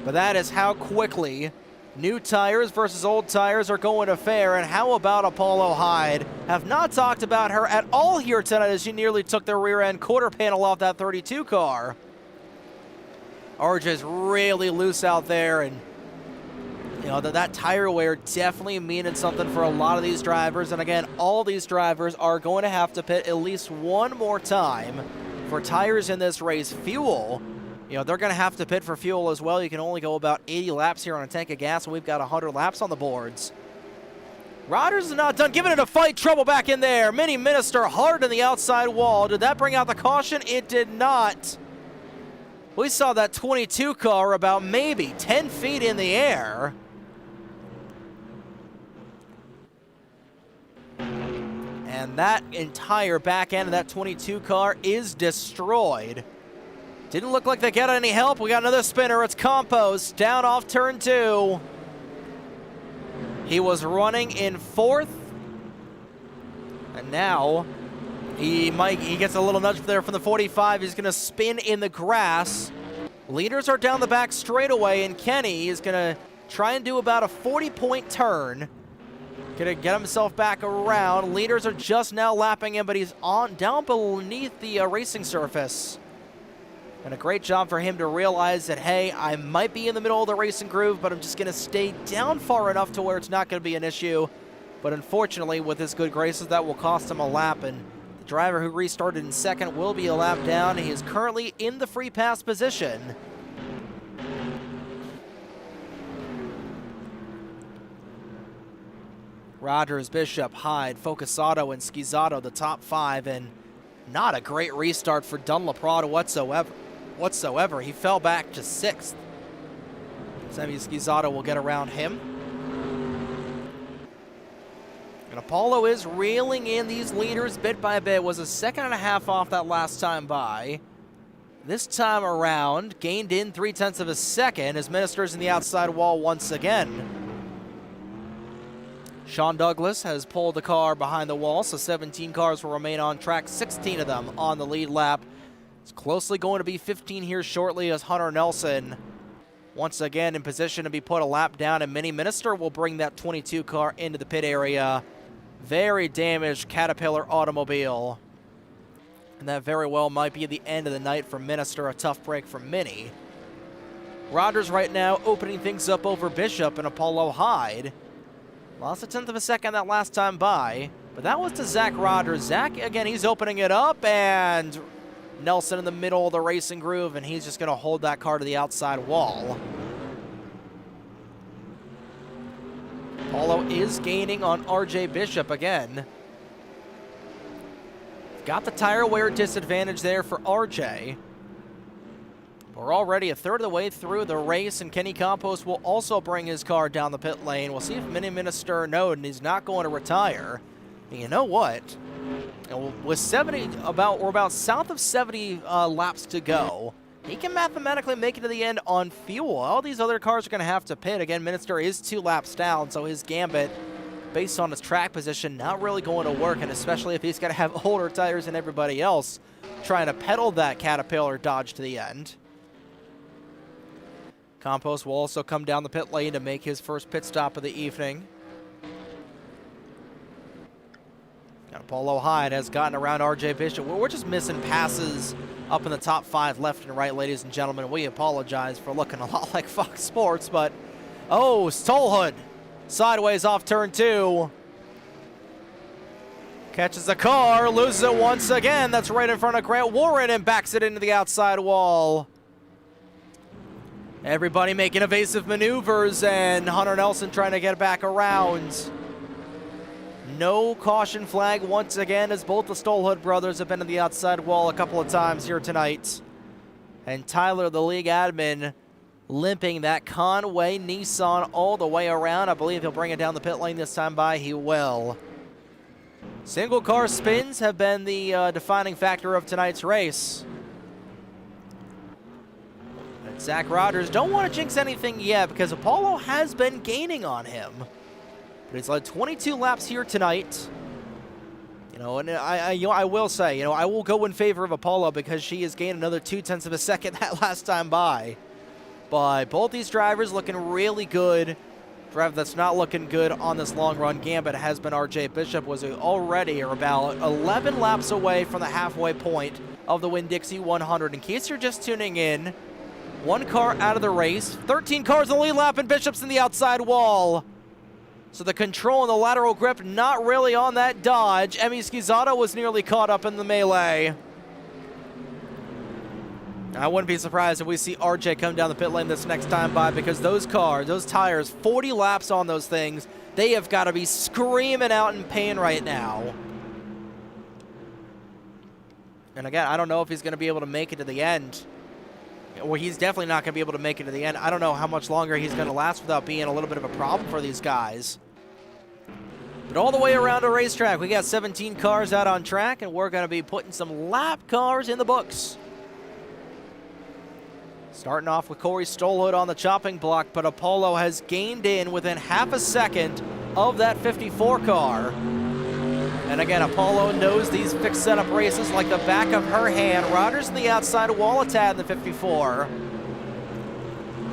Speaker 2: But that is how quickly new tires versus old tires are going to fare. And how about Apollo Hyde? Have not talked about her at all here tonight as she nearly took the rear end quarter panel off that 32 car. RJ's really loose out there, and You know, that tire wear definitely meaning something for a lot of these drivers. And again, all these drivers are going to have to pit at least one more time for tires in this race. Fuel, you know, they're going to have to pit for fuel as well. You can only go about 80 laps here on a tank of gas, and we've got 100 laps on the boards. Rodgers is not done, giving it a fight. Trouble back in there. Mini Minister hard on the outside wall. Did that bring out the caution? It did not. We saw that 22 car about maybe 10 feet in the air. And that entire back end of that 22 car is destroyed. Didn't look like they got any help. We got another spinner. It's Compost down off turn 2. He was running in 4th. And now he gets a little nudge there from the 45. He's going to spin in the grass. Leaders are down the back straightaway, and Kenny is going to try and do about a 40-point turn. Gonna get himself back around. Leaders are just now lapping him, but he's down beneath the racing surface. And a great job for him to realize that, hey, I might be in the middle of the racing groove, but I'm just gonna stay down far enough to where it's not gonna be an issue. But unfortunately, with his good graces, that will cost him a lap, and the driver who restarted in 2nd will be a lap down. He is currently in the free pass position. Rogers, Bishop, Hyde, Focusato, and Schizzato, the top 5, and not a great restart for Dunlaprada whatsoever. He fell back to 6th. Sammy Schizzato will get around him. And Apollo is reeling in these leaders bit by bit. Was a 2.5 seconds off that last time by. This time around, gained in 0.3 of a second as Minister's in the outside wall once again. Sean Douglas has pulled the car behind the wall, so 17 cars will remain on track, 16 of them on the lead lap. It's closely going to be 15 here shortly as Hunter Nelson, once again in position to be put a lap down, and Mini Minister will bring that 22 car into the pit area. Very damaged Caterpillar automobile. And that very well might be the end of the night for Minister, a tough break for Mini. Rogers right now opening things up over Bishop and Apollo Hyde. Lost a 1/10 of a second that last time by, but that was to Zach Rogers. Zach, again, he's opening it up, and Nelson in the middle of the racing groove, and he's just going to hold that car to the outside wall. Apollo is gaining on RJ Bishop again. Got the tire wear disadvantage there for RJ. We're already a third of the way through the race, and Kenny Compost will also bring his car down the pit lane. We'll see if Mini Minister knows, and he's not going to retire. And you know what? With we're about south of 70 laps to go. He can mathematically make it to the end on fuel. All these other cars are going to have to pit. Again, Minister is 2 laps down, so his gambit, based on his track position, not really going to work, and especially if he's got to have older tires than everybody else, trying to pedal that Caterpillar Dodge to the end. Compost will also come down the pit lane to make his first pit stop of the evening. And Apollo Hyde has gotten around RJ Bishop. We're just missing passes up in the top 5 left and right, ladies and gentlemen. We apologize for looking a lot like Fox Sports, but oh, Stolhood sideways off turn 2. Catches the car, loses it once again. That's right in front of Grant Warren and backs it into the outside wall. Everybody making evasive maneuvers, and Hunter Nelson trying to get back around. No caution flag once again, as both the Stolhood brothers have been to the outside wall a couple of times here tonight. And Tyler, the league admin, limping that Conway Nissan all the way around. I believe he'll bring it down the pit lane this time by. He will. Single car spins have been the defining factor of tonight's race. Zach Rogers don't want to jinx anything yet because Apollo has been gaining on him. But he's led 22 laps here tonight. You know, and I will say, I will go in favor of Apollo because she has gained another 0.2 of a second that last time by. But both these drivers looking really good. Driver that's not looking good on this long run gambit has been RJ Bishop, was already about 11 laps away from the halfway point of the Winn-Dixie 100. In case you're just tuning in, One car out of the race. 13 cars in the lead lap, and Bishop's in the outside wall. So the control and the lateral grip not really on that Dodge. Emi Schizzato was nearly caught up in the melee. I wouldn't be surprised if we see RJ come down the pit lane this next time by, because those cars, those tires, 40 laps on those things, they have got to be screaming out in pain right now. And again, I don't know if he's going to be able to make it to the end. Well, he's definitely not going to be able to make it to the end. I don't know how much longer he's going to last without being a little bit of a problem for these guys. But all the way around the racetrack, we got 17 cars out on track, and we're going to be putting some lap cars in the books. Starting off with Corey Stolhood on the chopping block, but Apollo has gained in within half a second of that 54 car. And again, Apollo knows these fixed setup races like the back of her hand. Rogers in the outside wall, a tad in the 54.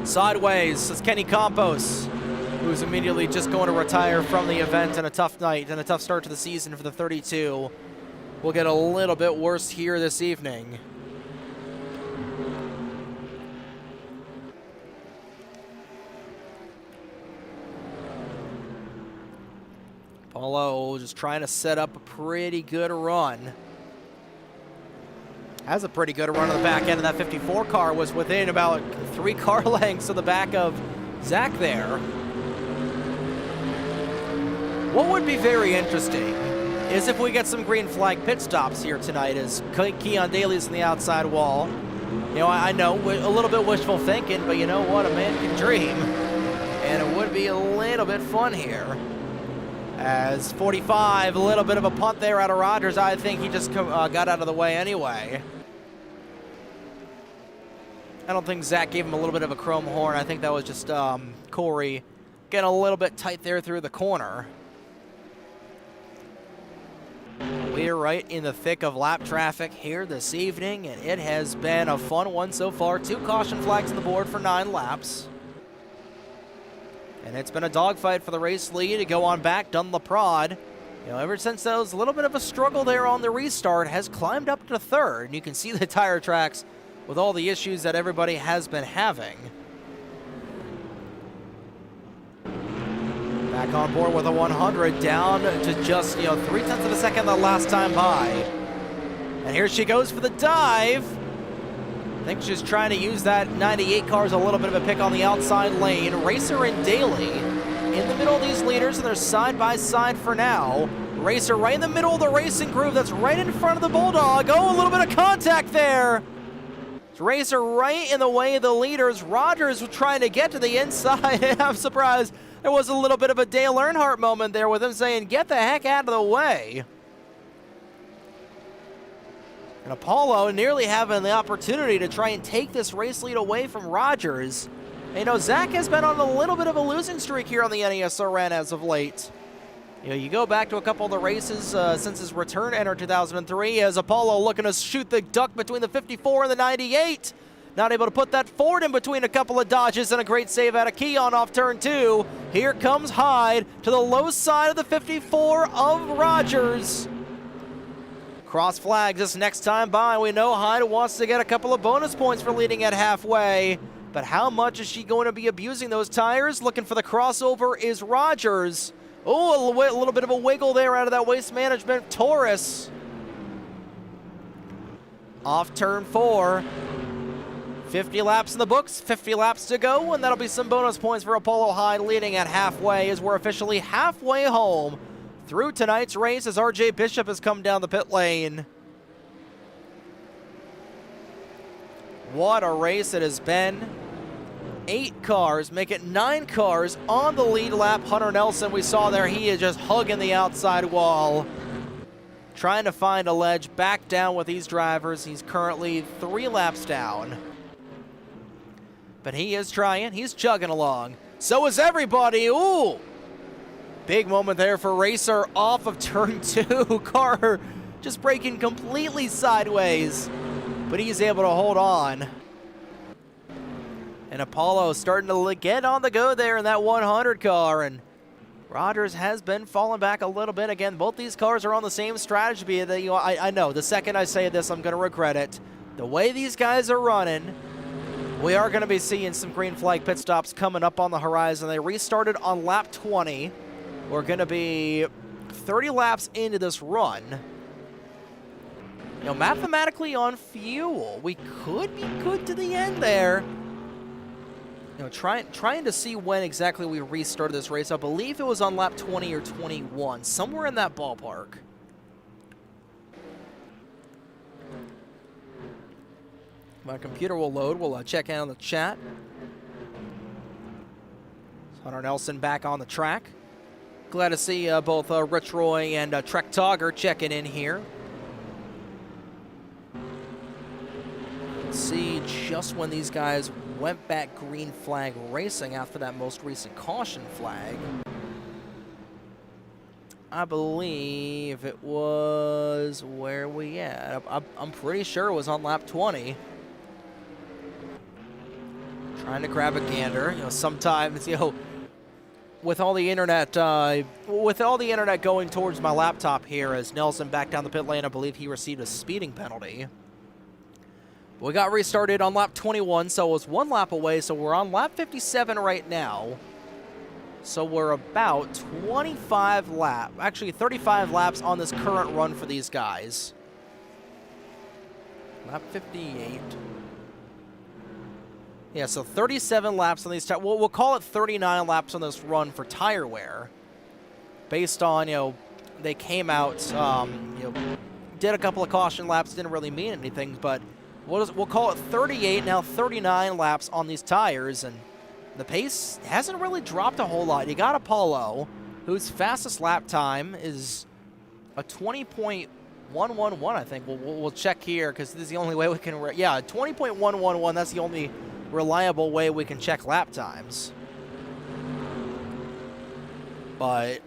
Speaker 2: Sideways is Kenny Campos, who's immediately just going to retire from the event in a tough night and a tough start to the season for the 32. We'll get a little bit worse here this evening. Apollo just trying to set up a pretty good run. Has a pretty good run on the back end of that 54 car. Was within about 3 car lengths of the back of Zach there. What would be very interesting is if we get some green flag pit stops here tonight, as Keon Daly's in the outside wall. You know, I know a little bit wishful thinking, but you know what? A man can dream. And it would be a little bit fun here. As 45, a little bit of a punt there out of Rogers. I think he just got out of the way anyway. I don't think Zach gave him a little bit of a chrome horn. I think that was just Corey getting a little bit tight there through the corner. We're right in the thick of lap traffic here this evening, and it has been a fun one so far. 2 caution flags on the board for 9 laps. And it's been a dogfight for the race lead to go on back. Dunlop-Prod, you know, ever since that was a little bit of a struggle there on the restart, has climbed up to 3rd. And you can see the tire tracks with all the issues that everybody has been having. Back on board with a 100, down to just, 0.3 of a second the last time by. And here she goes for the dive. I think she's trying to use that 98 car as a little bit of a pick on the outside lane. Racer and Daly in the middle of these leaders, and they're side by side for now. Racer right in the middle of the racing groove that's right in front of the Bulldog. Oh, a little bit of contact there. It's Racer right in the way of the leaders. Rogers trying to get to the inside. I'm surprised there was a little bit of a Dale Earnhardt moment there with him saying, get the heck out of the way. And Apollo nearly having the opportunity to try and take this race lead away from Rogers. And, Zach has been on a little bit of a losing streak here on the NESRN as of late. You go back to a couple of the races since his return to NR2003, as Apollo looking to shoot the duck between the 54 and the 98. Not able to put that forward in between a couple of dodges, and a great save out of Keon off turn 2. Here comes Hyde to the low side of the 54 of Rogers. Cross flags this next time by. We know Hyde wants to get a couple of bonus points for leading at halfway. But how much is she going to be abusing those tires? Looking for the crossover is Rogers. Oh, a little bit of a wiggle there out of that Waste Management Taurus. Off turn 4. 50 laps in the books, 50 laps to go, and that'll be some bonus points for Apollo Hyde leading at halfway, as we're officially halfway home through tonight's race, as RJ Bishop has come down the pit lane. What a race it has been. 8 cars, make it 9 cars on the lead lap. Hunter Nelson, we saw there, he is just hugging the outside wall, trying to find a ledge back down with these drivers. He's currently 3 laps down. But he is trying, he's chugging along. So is everybody. Ooh! Big moment there for Racer off of turn 2. Car just braking completely sideways, but he's able to hold on. And Apollo starting to get on the go there in that 100 car, and Rogers has been falling back a little bit. Again, both these cars are on the same strategy. I know the second I say this, I'm going to regret it. The way these guys are running, We are going to be seeing some green flag pit stops coming up on the horizon. They restarted on lap 20. We're going to be 30 laps into this run. You know, mathematically on fuel, we could be good to the end there. You know, trying to see when exactly we restarted this race. I believe it was on lap 20 or 21, somewhere in that ballpark. My computer will load. We'll check in on the chat. Hunter Nelson back on the track. Glad to see both Rich Roy and Trek Togger checking in here. Let's see just when these guys went back green flag racing after that most recent caution flag. I believe it was, where we at? I'm pretty sure it was on lap 20. Trying to grab a gander. You know, sometimes, you know, with all the internet going towards my laptop here, as Nelson back down the pit lane, I believe he received a speeding penalty. We got restarted on lap 21, so it was 1 lap away, so we're on lap 57 right now. So we're about 35 laps, actually 35 laps on this current run for these guys. Lap 58. Yeah, so 37 laps on these tires. We'll call it 39 laps on this run for tire wear. Based on, you know, they came out, you know, did a couple of caution laps, didn't really mean anything, but we'll call it 38, now 39 laps on these tires, and the pace hasn't really dropped a whole lot. You got Apollo, whose fastest lap time is a 20.111, I think. We'll check here, because this is the only way we can, yeah, 20.111, that's the only reliable way we can check lap times. But,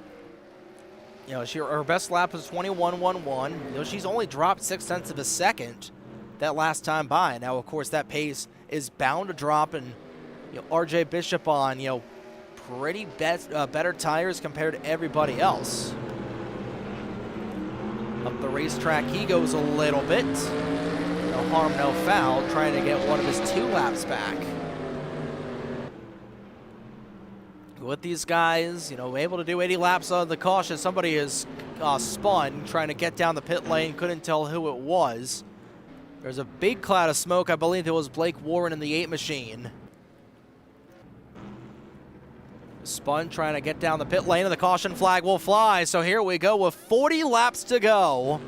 Speaker 2: you know, her best lap was 21.11. You know, she's only dropped 0.6 of a second that last time by. Now, of course, that pace is bound to drop, and, you know, RJ Bishop on, you know, pretty better tires compared to everybody else. Up the racetrack he goes a little bit. No harm, no foul, trying to get one of his 2 laps back. With these guys, you know, able to do 80 laps on the caution. Somebody is spun, trying to get down the pit lane. Couldn't tell who it was. There's a big cloud of smoke. I believe it was Blake Warren in the 8 machine. Spun, trying to get down the pit lane, and the caution flag will fly. So here we go with 40 laps to go.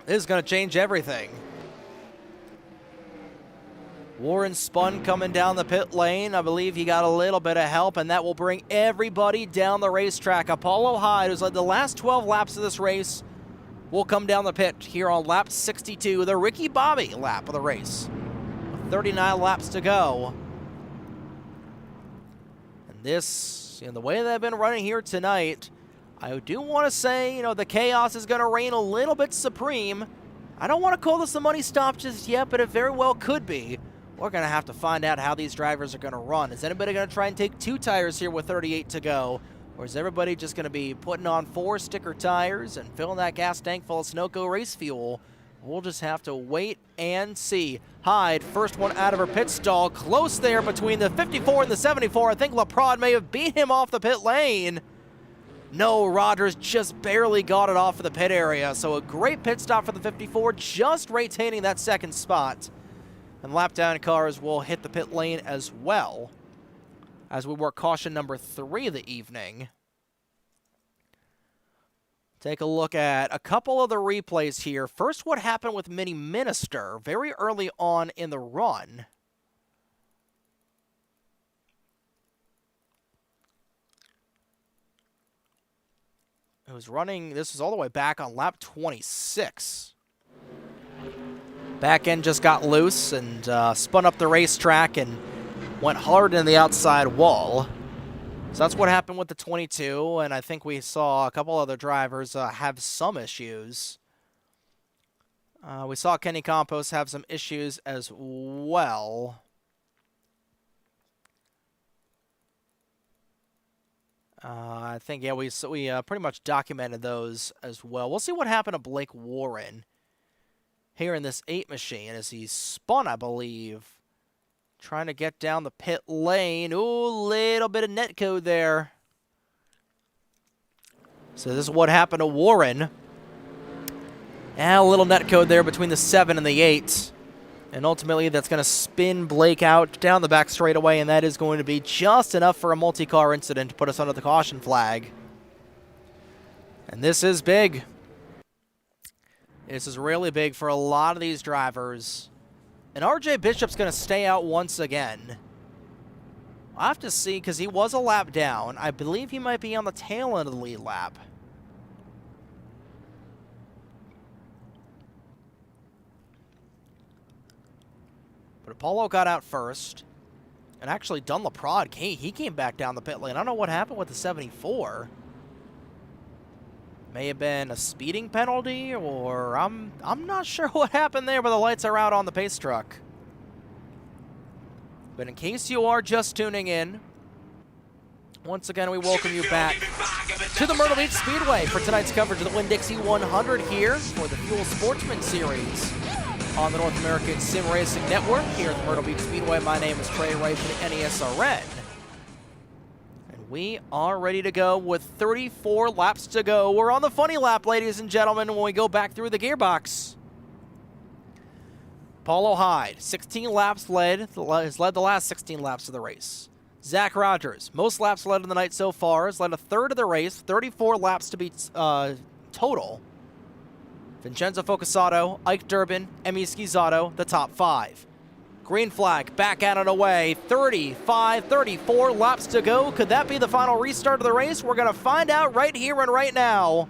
Speaker 2: This is going to change everything. Warren spun coming down the pit lane. I believe he got a little bit of help, and that will bring everybody down the racetrack. Apollo Hyde, who's led the last 12 laps of this race, will come down the pit here on lap 62, the Ricky Bobby lap of the race. 39 laps to go. And this, you know, the way they've been running here tonight, I do want to say, you know, the chaos is going to reign a little bit supreme. I don't want to call this a money stop just yet, but it very well could be. We're going to have to find out how these drivers are going to run. Is anybody going to try and take 2 tires here with 38 to go? Or is everybody just going to be putting on 4 sticker tires and filling that gas tank full of Sunoco race fuel? We'll just have to wait and see. Hyde, first one out of her pit stall. Close there between the 54 and the 74. I think LaPrade may have beat him off the pit lane. No, Rogers just barely got it off of the pit area. So a great pit stop for the 54, just retaining that second spot. And lap down cars will hit the pit lane as well as we work caution number 3 of the evening. Take a look at a couple of the replays here. First, what happened with Mini Minister very early on in the run. It was running, this was all the way back on lap 26. Back end just got loose and spun up the racetrack and went hard in the outside wall. So that's what happened with the 22, and I think we saw a couple other drivers have some issues. We saw Kenny Campos have some issues as well. I think, yeah, we pretty much documented those as well. We'll see what happened to Blake Warren here in this 8 machine as he spun, I believe, trying to get down the pit lane. Ooh, little bit of net code there. So this is what happened to Warren. And a little net code there between the 7 and the 8. And ultimately, that's going to spin Blake out down the back straightaway, and that is going to be just enough for a multi-car incident to put us under the caution flag. And this is big. This is really big for a lot of these drivers. And RJ Bishop's going to stay out once again. I'll have to see, because he was a lap down. I believe he might be on the tail end of the lead lap. But Apollo got out first. And actually, Dunlaprod, he came back down the pit lane. I don't know what happened with the 74. May have been a speeding penalty, or I'm not sure what happened there, but the lights are out on the pace truck. But in case you are just tuning in, once again, we welcome you back to the Myrtle Beach Speedway for tonight's coverage of the Winn-Dixie 100 here for the Fuel Sportsman Series on the North American Sim Racing Network here at the Myrtle Beach Speedway. My name is Trey Ray for the NESRN. And we are ready to go with 34 laps to go. We're on the funny lap, ladies and gentlemen, when we go back through the gearbox. Paulo Hyde, 16 laps has led the last 16 laps of the race. Zach Rogers, most laps led in the night so far, has led a third of the race, 34 laps to be total. Vincenzo Focusato, Ike Durbin, Emi Schizzato, the top 5. Green flag, back at it away, 34 laps to go. Could that be the final restart of the race? We're going to find out right here and right now.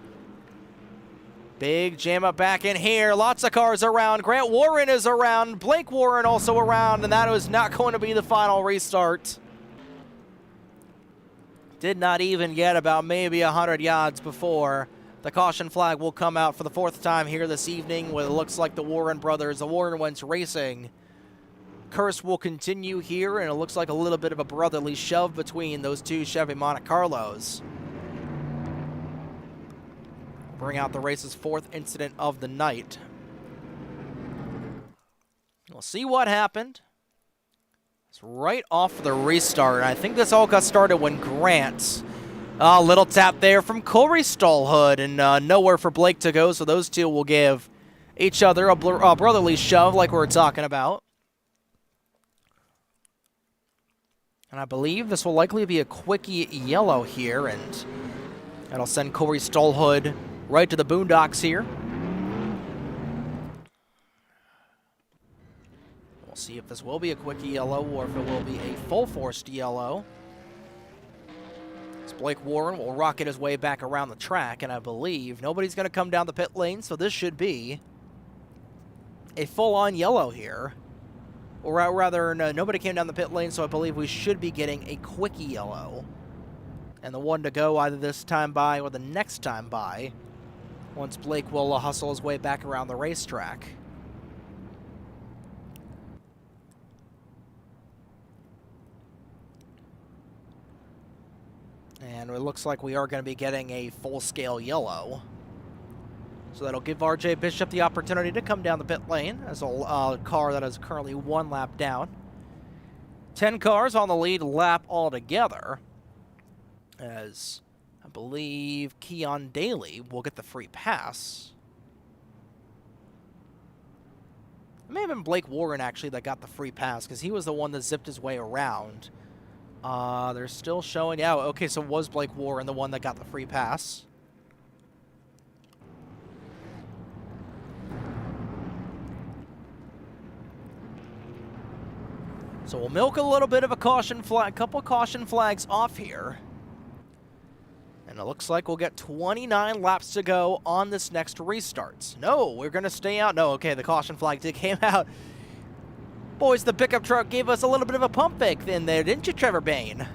Speaker 2: Big jam up back in here. Lots of cars around. Grant Warren is around. Blake Warren also around, and that is not going to be the final restart. Did not even get about maybe 100 yards before the caution flag will come out for the 4th time here this evening, where it looks like the Warren brothers, the Warren-Wentz Racing curse will continue here, and it looks like a little bit of a brotherly shove between those two Chevy Monte Carlos. Bring out the race's 4th incident of the night. We'll see what happened. It's right off the restart. I think this all got started when Grant, a little tap there from Corey Stallhood, and nowhere for Blake to go, so those two will give each other a brotherly shove like we were talking about. And I believe this will likely be a quickie yellow here, and that'll send Corey Stallhood right to the boondocks here. We'll see if this will be a quickie yellow or if it will be a full-forced yellow. As Blake Warren will rocket his way back around the track, and I believe nobody's going to come down the pit lane, so this should be a full-on yellow here. Or rather, no, nobody came down the pit lane, so I believe we should be getting a quickie yellow. And the one to go either this time by or the next time by, once Blake will hustle his way back around the racetrack. And it looks like we are going to be getting a full-scale yellow. So that'll give RJ Bishop the opportunity to come down the pit lane as a car that is currently 1 lap down. 10 cars on the lead lap altogether, as I believe Keon Daly will get the free pass. It may have been Blake Warren, actually, that got the free pass, because he was the one that zipped his way around. They're still showing out. Okay, so was Blake Warren the one that got the free pass? So we'll milk a little bit of a caution flag, couple caution flags off here. And it looks like we'll get 29 laps to go on this next restart. No, we're going to stay out. No, okay, the caution flag came out. Boys, the pickup truck gave us a little bit of a pump fake in there, didn't you, Trevor Bain?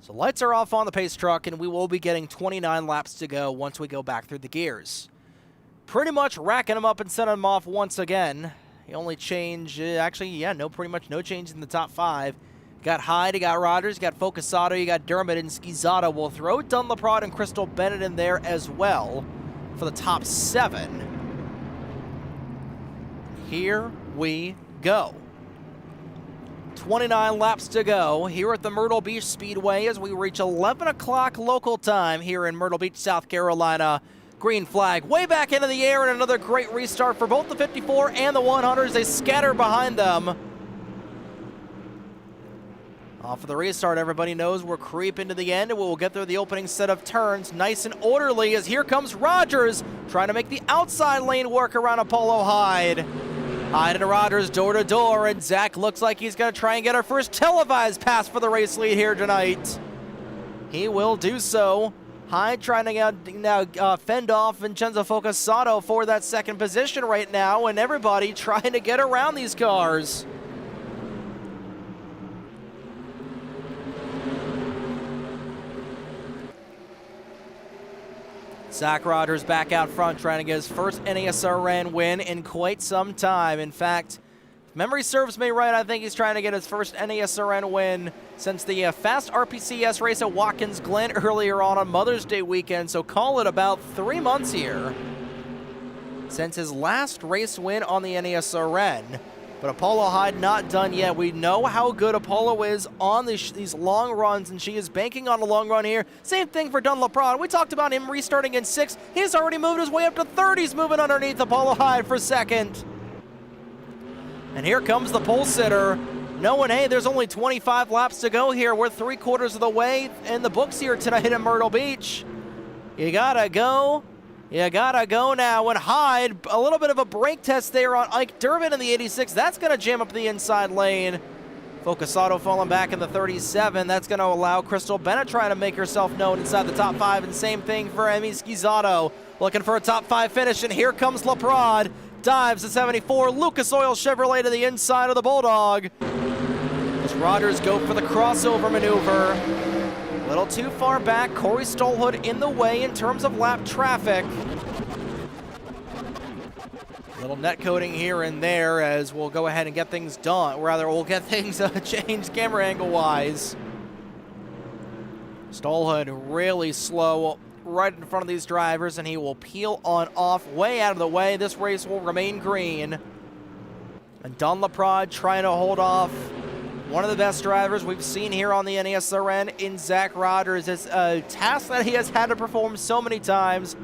Speaker 2: So lights are off on the pace truck, and we will be getting 29 laps to go once we go back through the gears. Pretty much racking them up and sending them off once again. The only change, actually, yeah, pretty much no change in the top 5. You got Hyde, you got Rogers, you got Focusato, you got Dermott and Schizzato. We'll throw Dunlaprod and Crystal Bennett in there as well for the top 7. here we go. 29 laps to go here at the Myrtle Beach Speedway as we reach 11 o'clock local time here in Myrtle Beach, South Carolina. Green flag way back into the air, and another great restart for both the 54 and the 100s. They scatter behind them. Off of the restart, everybody knows we're creeping to the end, and we'll get through the opening set of turns nice and orderly as here comes Rogers trying to make the outside lane work around Apollo Hyde. Hyde and Rogers door to door, and Zach looks like he's going to try and get our first televised pass for the race lead here tonight. He will do so. Hyde trying to now fend off Vincenzo Focasato for that second position right now, and everybody trying to get around these cars. Zach Rogers back out front trying to get his first NASRN win in quite some time. In fact, if memory serves me right, I think he's trying to get his first NASRN win since the Fast RPCS race at Watkins Glen earlier on Mother's Day weekend, so call it about 3 months here since his last race win on the NASRN. But Apollo Hyde not done yet. We know how good Apollo is on these long runs, and she is banking on a long run here. Same thing for Dunn LePron. We talked about him restarting in 6th. He's already moved his way up to 3rd. He's moving underneath Apollo Hyde for 2nd. And here comes the pole sitter, knowing, hey, there's only 25 laps to go here. We're 3/4 of the way in the books here tonight in Myrtle Beach. You gotta go. You gotta go now. And Hyde, a little bit of a brake test there on Ike Durbin in the 86. That's going to jam up the inside lane. Focasato falling back in the 37. That's going to allow Crystal Bennett trying to make herself known inside the top 5. And same thing for Emmy Schizzato. Looking for a top 5 finish. And here comes LaPrade. Dives at 74. Lucas Oil Chevrolet to the inside of the Bulldog. As Rogers go for the crossover maneuver. A little too far back. Corey Stolhood in the way in terms of lap traffic. Little net coating here and there as we'll go ahead and get things done. Rather, we'll get things changed camera angle wise. Stolhood really slow right in front of these drivers, and he will peel on off way out of the way. This race will remain green. And Don LaPrade trying to hold off one of the best drivers we've seen here on the NASRN in Zach Rogers. It's a task that he has had to perform so many times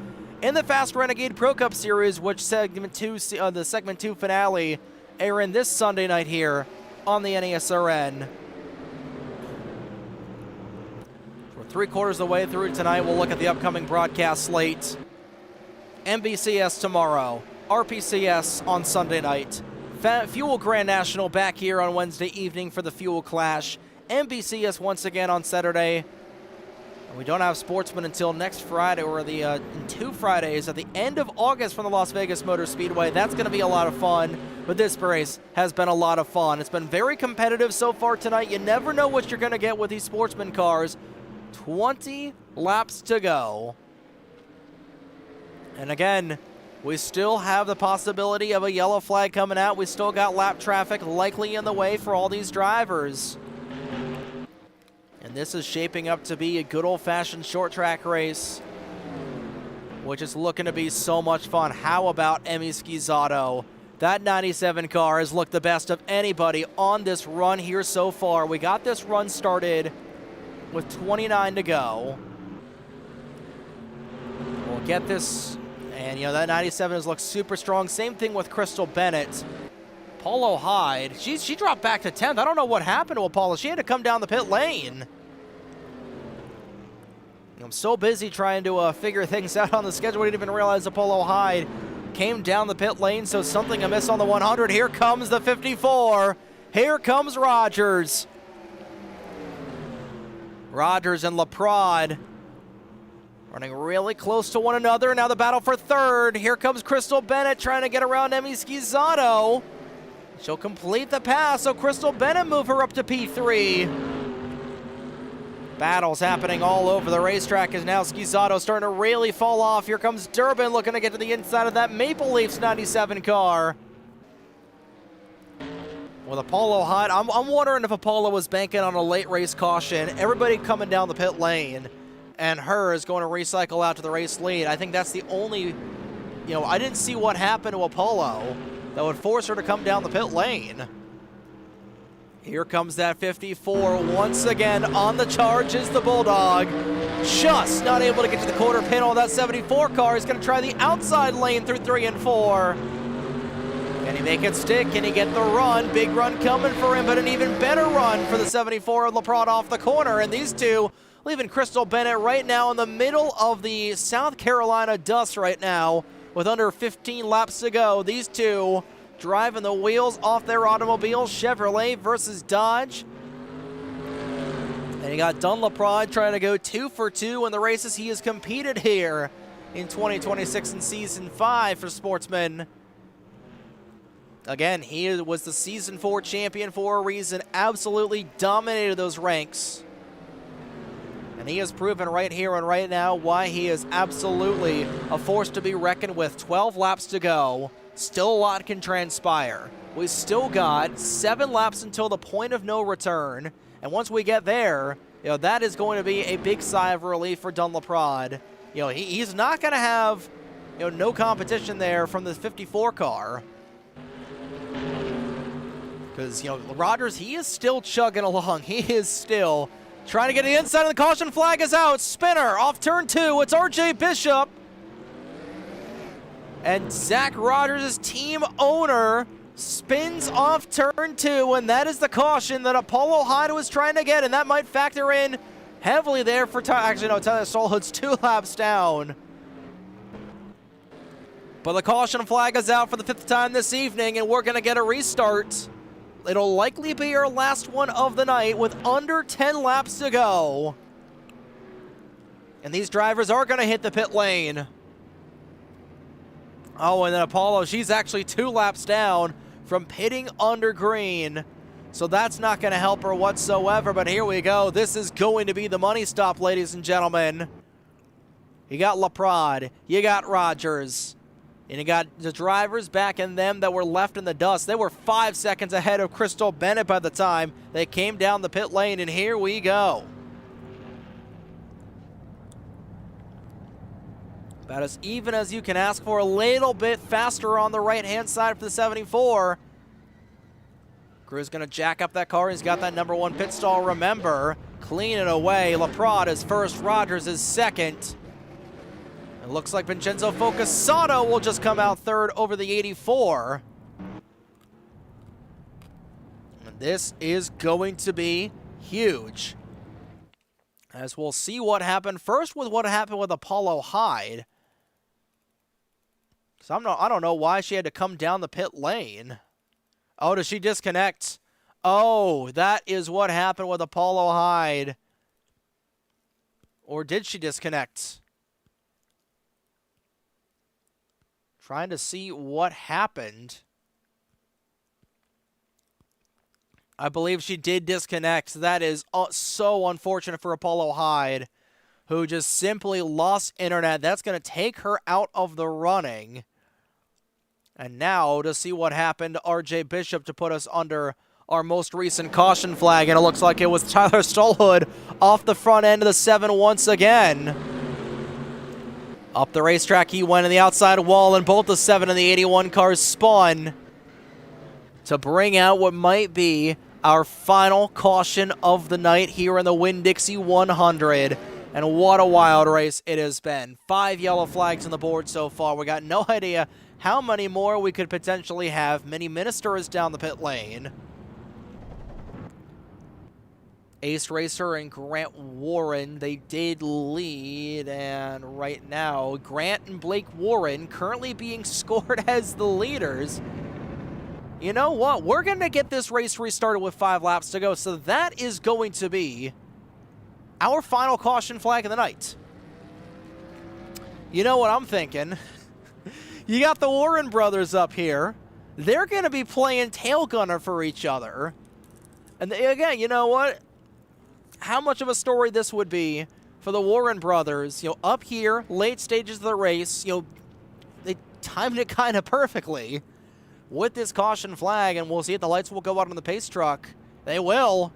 Speaker 2: in the Fast Renegade Pro Cup Series, which the Segment 2 finale airing this Sunday night here on the NASRN. We're 3/4 of the way through tonight. We'll look at the upcoming broadcast slate. NBCS tomorrow, RPCS on Sunday night. Fuel Grand National back here on Wednesday evening for the Fuel Clash. NBCS once again on Saturday. And we don't have Sportsman until next Friday, or in 2 Fridays at the end of August from the Las Vegas Motor Speedway. That's going to be a lot of fun, but this race has been a lot of fun. It's been very competitive so far tonight. You never know what you're going to get with these Sportsman cars. 20 laps to go. And again, we still have the possibility of a yellow flag coming out. We still got lap traffic likely in the way for all these drivers. And this is shaping up to be a good old-fashioned short track race, which is looking to be so much fun. How about Emmy Schizzato? That 97 car has looked the best of anybody on this run here so far. We got this run started with 29 to go. We'll get this. And, you know, that 97 has looked super strong. Same thing with Crystal Bennett. Apollo Hyde, she dropped back to 10th. I don't know what happened to Apollo. She had to come down the pit lane. I'm so busy trying to figure things out on the schedule, I didn't even realize Apollo Hyde came down the pit lane, so something amiss on the 100. Here comes the 54. Here comes Rogers. Rogers and LaPrade running really close to one another. Now the battle for 3rd. Here comes Crystal Bennett trying to get around Emmy Schizzato. She'll complete the pass, so Crystal Bennett move her up to P3. Battles happening all over the racetrack as now Schizzato starting to really fall off. Here comes Durbin looking to get to the inside of that Maple Leafs 97 car. With Apollo Hyde, I'm wondering if Apollo was banking on a late race caution. Everybody coming down the pit lane, and her is going to recycle out to the race lead. I think that's the only, I didn't see what happened to Apollo, that would force her to come down the pit lane. Here comes that 54. Once again, on the charge is the Bulldog. Just not able to get to the quarter panel. That 74 car is going to try the outside lane through 3 and 4. Can he make it stick? Can he get the run? Big run coming for him, but an even better run for the 74 of LaPrade off the corner. And these two leaving Crystal Bennett right now in the middle of the South Carolina dust right now with under 15 laps to go. These two driving the wheels off their automobiles. Chevrolet versus Dodge. And you got Don LaPrade trying to go 2 for 2 in the races he has competed here in 2026 and Season 5 for Sportsman. Again, he was the Season 4 champion for a reason, absolutely dominated those ranks. And he has proven right here and right now why he is absolutely a force to be reckoned with. 12 laps to go. Still a lot can transpire. We still got 7 laps until the point of no return. And once we get there, that is going to be a big sigh of relief for Don LaPrade. He's not going to have, no competition there from the 54 car. Because, Rogers, he is still chugging along. He is still trying to get the inside, and the caution flag is out. Spinner off turn 2. It's RJ Bishop. And Zach Rogers' team owner spins off turn 2, and that is the caution that Apollo Hyde was trying to get, and that might factor in heavily there for Tyler Stallhood's 2 laps down. But the caution flag is out for the 5th time this evening, and we're going to get a restart. It'll likely be our last one of the night with under 10 laps to go. And these drivers are going to hit the pit lane. Oh, and then Apollo, she's actually 2 laps down from pitting under green. So that's not going to help her whatsoever, but here we go. This is going to be the money stop, ladies and gentlemen. You got LaPrade, you got Rogers, and you got the drivers back in them that were left in the dust. They were 5 seconds ahead of Crystal Bennett by the time they came down the pit lane, and here we go. About as even as you can ask for, a little bit faster on the right-hand side for the 74. Crew's going to jack up that car. He's got that number 1 pit stall, remember. Clean it away. LaPrade is first, Rogers is second. It looks like Vincenzo Focusano will just come out third over the 84. And this is going to be huge, as we'll see what happened first with what happened with Apollo Hyde. So I don't know why she had to come down the pit lane. Oh, does she disconnect? Oh, that is what happened with Apollo Hyde. Or did she disconnect? Trying to see what happened. I believe she did disconnect. That is so unfortunate for Apollo Hyde, who just simply lost internet. That's going to take her out of the running. And now to see what happened to RJ Bishop to put us under our most recent caution flag. And it looks like it was Tyler Stallhood off the front end of the 7 once again. Up the racetrack he went in the outside wall, and both the 7 and the 81 cars spun to bring out what might be our final caution of the night here in the Winn-Dixie 100. And what a wild race it has been. 5 yellow flags on the board so far. We got no idea how many more we could potentially have. Minnie Minister is down the pit lane. Ace Racer and Grant Warren, they did lead, and right now, Grant and Blake Warren currently being scored as the leaders. You know what? We're going to get this race restarted with 5 laps to go, so that is going to be our final caution flag of the night. You know what I'm thinking? You got the Warren brothers up here. They're going to be playing tail gunner for each other. And again, you know what? How much of a story this would be for the Warren brothers, up here, late stages of the race, they timed it kind of perfectly with this caution flag, and we'll see if the lights will go out on the pace truck. They will.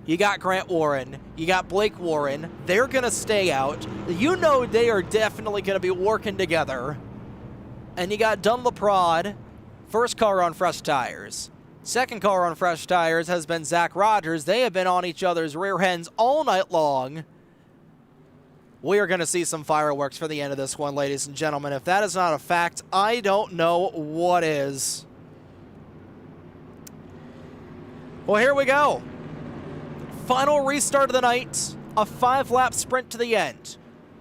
Speaker 2: You got Grant Warren, you got Blake Warren. They're going to stay out. You know they are definitely going to be working together. And you got Dunlop-Rod, first car on fresh tires. Second car on fresh tires has been Zach Rogers. They have been on each other's rear ends all night long. We are going to see some fireworks for the end of this one, ladies and gentlemen. If that is not a fact, I don't know what is. Well, here we go. Final restart of the night, a 5-lap sprint to the end.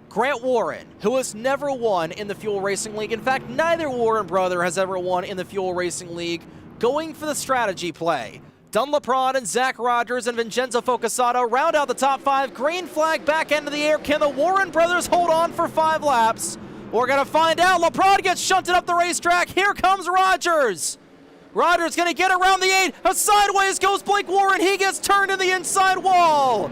Speaker 2: Grant Warren, who has never won in the Fuel Racing League. In fact, neither Warren brother has ever won in the Fuel Racing League. Going for the strategy play. Dunlop-Rod and Zach Rogers and Vincenzo Focasato round out the top 5. Green flag back end of the air. Can the Warren brothers hold on for 5 laps? We're going to find out. LaPrade gets shunted up the racetrack. Here comes Rogers. Rogers going to get around the 8. Sideways goes Blake Warren. He gets turned to the inside wall.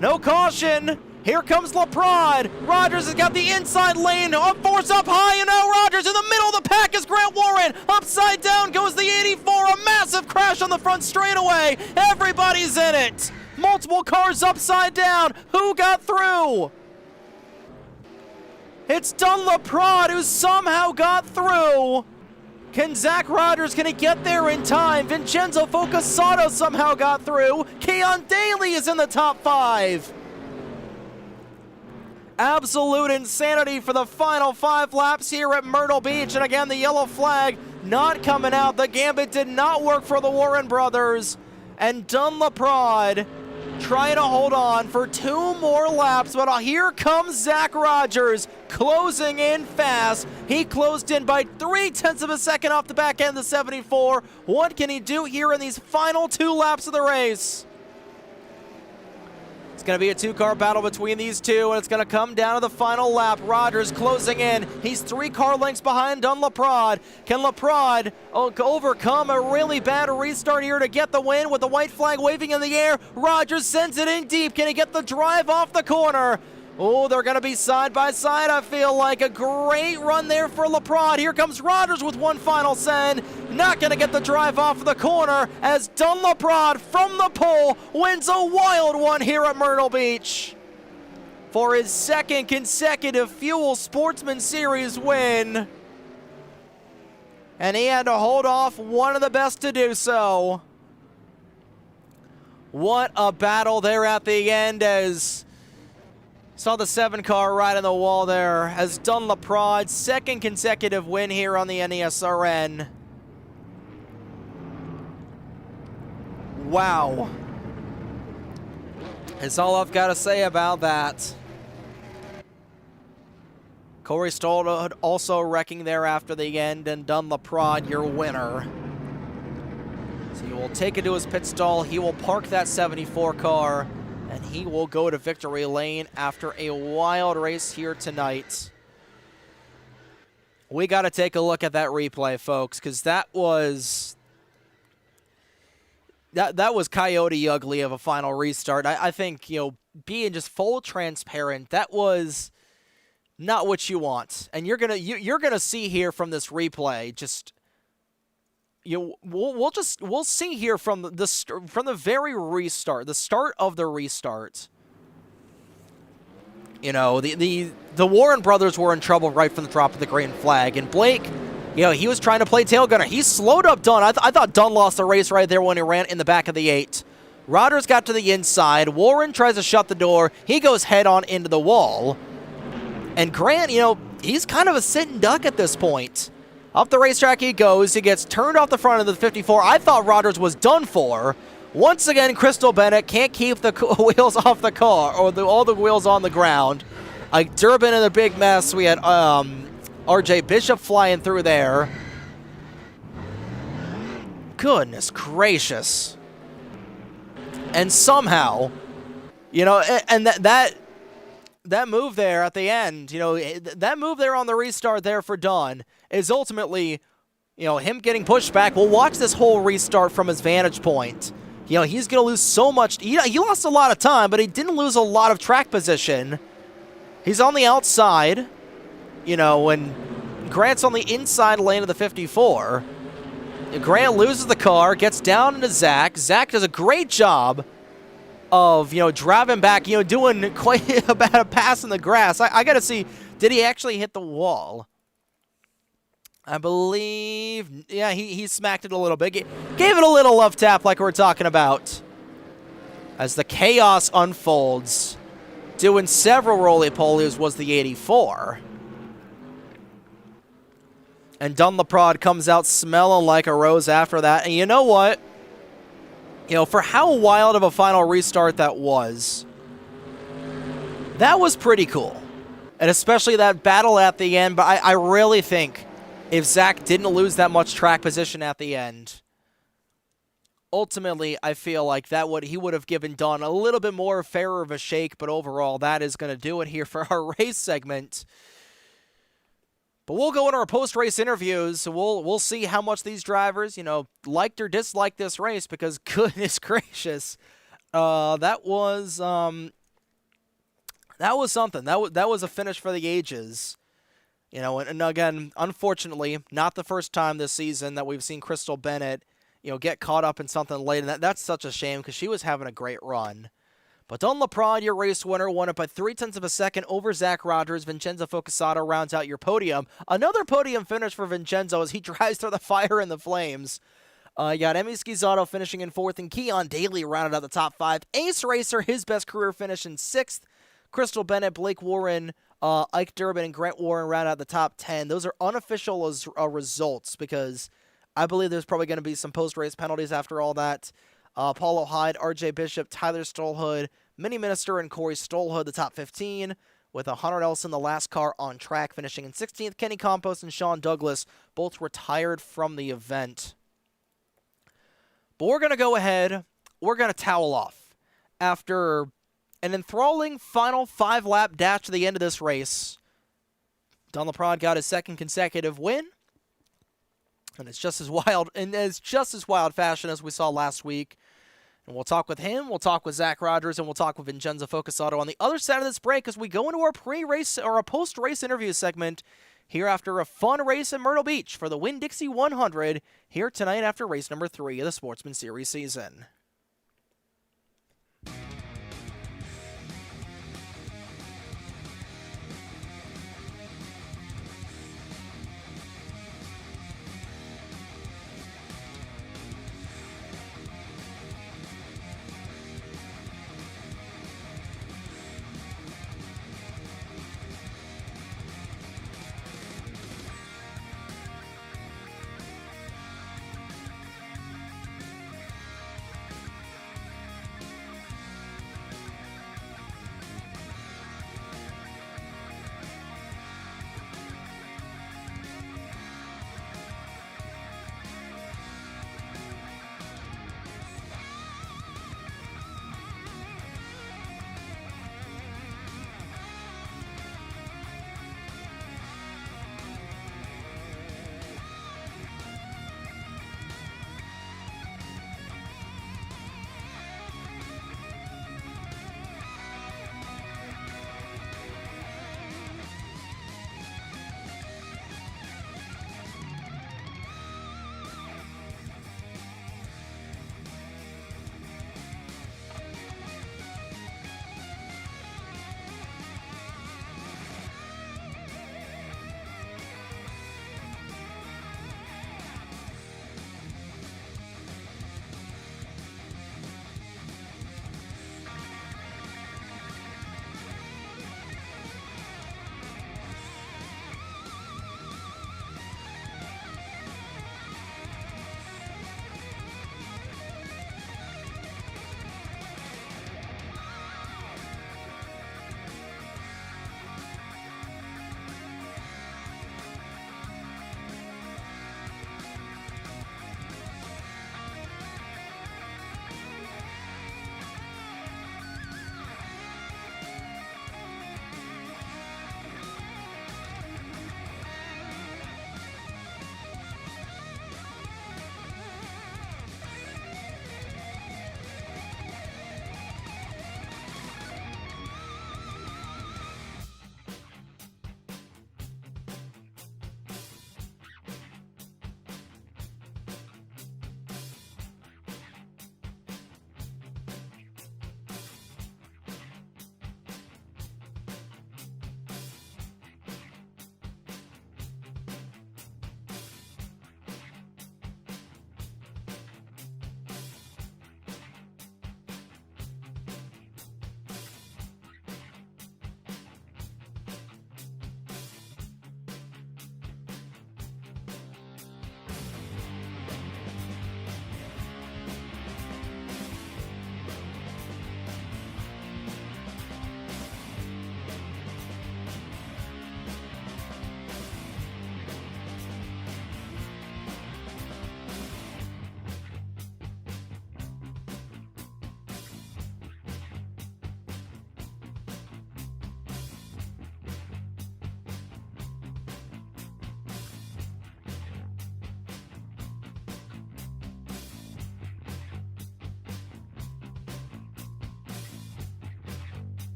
Speaker 2: No caution. Here comes LaPrade. Rogers has got the inside lane. Force up high, and now Rogers in the middle of the pack is Grant Warren. Upside down goes the 84. A massive crash on the front straightaway. Everybody's in it. Multiple cars upside down. Who got through? It's Dunlop-Rod who somehow got through. Can Zach Rogers, can he get there in time? Vincenzo Focasato somehow got through. Keon Daly is in the top 5. Absolute insanity for the final 5 laps here at Myrtle Beach. And again, the yellow flag not coming out. The gambit did not work for the Warren brothers. And Dunlop-Rod trying to hold on for 2 more laps. But here comes Zach Rogers closing in fast. He closed in by 0.3 of a second off the back end of the 74. What can he do here in these final 2 laps of the race? It's going to be a 2-car battle between these two, and it's going to come down to the final lap. Rogers closing in. He's 3 car lengths behind Dunlop-Rod. Can LaPrade overcome a really bad restart here to get the win with the white flag waving in the air? Rogers sends it in deep. Can he get the drive off the corner? Oh, they're going to be side by side, I feel like. A great run there for LaPrade. Here comes Rogers with one final send. Not going to get the drive off of the corner as Dunlop-Rod from the pole wins a wild one here at Myrtle Beach for his 2nd consecutive Fuel Sportsman Series win. And he had to hold off one of the best to do so. What a battle there at the end as saw the 7-car right on the wall there as Dunlop-Rod's 2nd consecutive win here on the NESRN. Wow. That's all I've got to say about that. Corey Stoll also wrecking there after the end, and Dunlop-Rod, your winner. So he will take it to his pit stall. He will park that 74 car. And he will go to victory lane after a wild race here tonight. We got to take a look at that replay, folks, because that was coyote ugly of a final restart. I think, you know, being just full transparent, that was not what you want. And you're gonna see here from this replay just. We'll see here from the very restart, the start of the restart. You know, the Warren brothers were in trouble right from the drop of the green flag, and Blake, you know, he was trying to play tail gunner. He slowed up Dunn. I thought Dunn lost the race right there when he ran in the back of the 8. Rogers got to the inside. Warren tries to shut the door. He goes head on into the wall, and Grant, you know, he's kind of a sitting duck at this point. Up the racetrack he goes. He gets turned off the front of the 54. I thought Rogers was done for. Once again, Crystal Bennett can't keep the wheels off the car, or all the wheels on the ground. Durbin in a big mess. We had R.J. Bishop flying through there. Goodness gracious. And somehow, you know, and that move there at the end, you know, that move there on the restart there for Dunn is ultimately, you know, him getting pushed back. We'll watch this whole restart from his vantage point. You know, he's going to lose so much. He lost a lot of time, but he didn't lose a lot of track position. He's on the outside, you know, when Grant's on the inside lane of the 54. Grant loses the car, gets down into Zach. Zach does a great job of, you know, driving back, you know, doing quite a bad pass in the grass. I got to see, did he actually hit the wall? I believe, yeah, he smacked it a little bit. Gave it a little love tap like we're talking about. As the chaos unfolds, doing several roly-polies was the 84. And Dunleprod comes out smelling like a rose after that. And you know what? You know, for how wild of a final restart that was pretty cool. And especially that battle at the end. But I really think if Zach didn't lose that much track position at the end, ultimately, I feel like he would have given Dunn a little bit more fairer of a shake. But overall, that is going to do it here for our race segment. But we'll go into our post-race interviews, so we'll see how much these drivers, you know, liked or disliked this race, because goodness gracious, that was something. That was a finish for the ages. You know, and again, unfortunately, not the first time this season that we've seen Crystal Bennett, you know, get caught up in something late, and that's such a shame because she was having a great run. But Dunleprod, your race winner, won it by 0.3 of a second over Zach Rogers. Vincenzo Focusato rounds out your podium. Another podium finish for Vincenzo as he drives through the fire and the flames. You got Emi Schizzato finishing in 4th, and Keon Daly rounded out the top 5. Ace Racer, his best career finish in 6th. Crystal Bennett, Blake Warren, Ike Durbin, and Grant Warren rounded out the top 10. Those are unofficial results because I believe there's probably going to be some post-race penalties after all that. Paulo Hyde, RJ Bishop, Tyler Stolhood, Minnie Minister, and Corey Stolhood, the top 15, with Hunter Nelson, the last car on track, finishing in 16th. Kenny Campos and Sean Douglas both retired from the event. But we're going to go ahead. We're going to towel off. After an enthralling final 5-lap dash to the end of this race, Dunleprod got his 2nd consecutive win. And it's just as wild, fashion as we saw last week. And we'll talk with him, we'll talk with Zach Rogers, and we'll talk with Vincenzo Focusato on the other side of this break as we go into our pre-race or a post-race interview segment here after a fun race in Myrtle Beach for the Winn-Dixie 100 here tonight after race number 3 of the Sportsman Series season.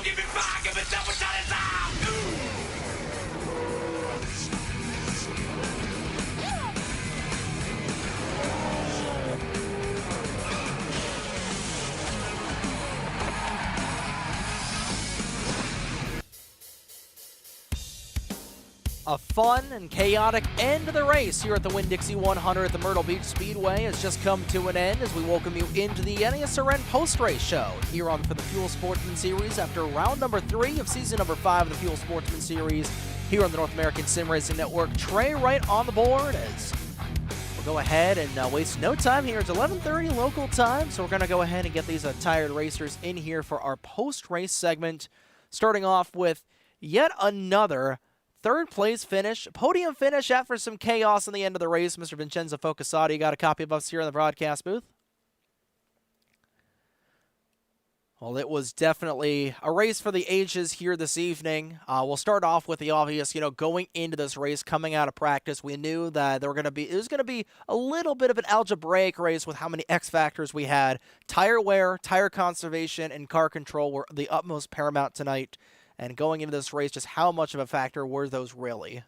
Speaker 1: give me fire, give me double shot and time.
Speaker 2: A fun and chaotic end to the race here at the Winn-Dixie 100 at the Myrtle Beach Speedway has just come to an end as we welcome you into the NESRN post-race show here on for the Fuel Sportsman Series after round number 3 of season number 5 of the Fuel Sportsman Series here on the North American Sim Racing Network. Trey right on the board as we'll go ahead and waste no time here. It's 11:30 local time, so we're going to go ahead and get these tired racers in here for our post-race segment, starting off with yet another third place finish, podium finish after some chaos in the end of the race. Mr. Vincenzo Focusati, you got a copy of us here in the broadcast booth? Well, it was definitely a race for the ages here this evening. We'll start off with the obvious, going into this race, coming out of practice, we knew that it was going to be a little bit of an algebraic race with how many X factors we had. Tire wear, tire conservation, and car control were the utmost paramount tonight. And going into this race, just how much of a factor were those really?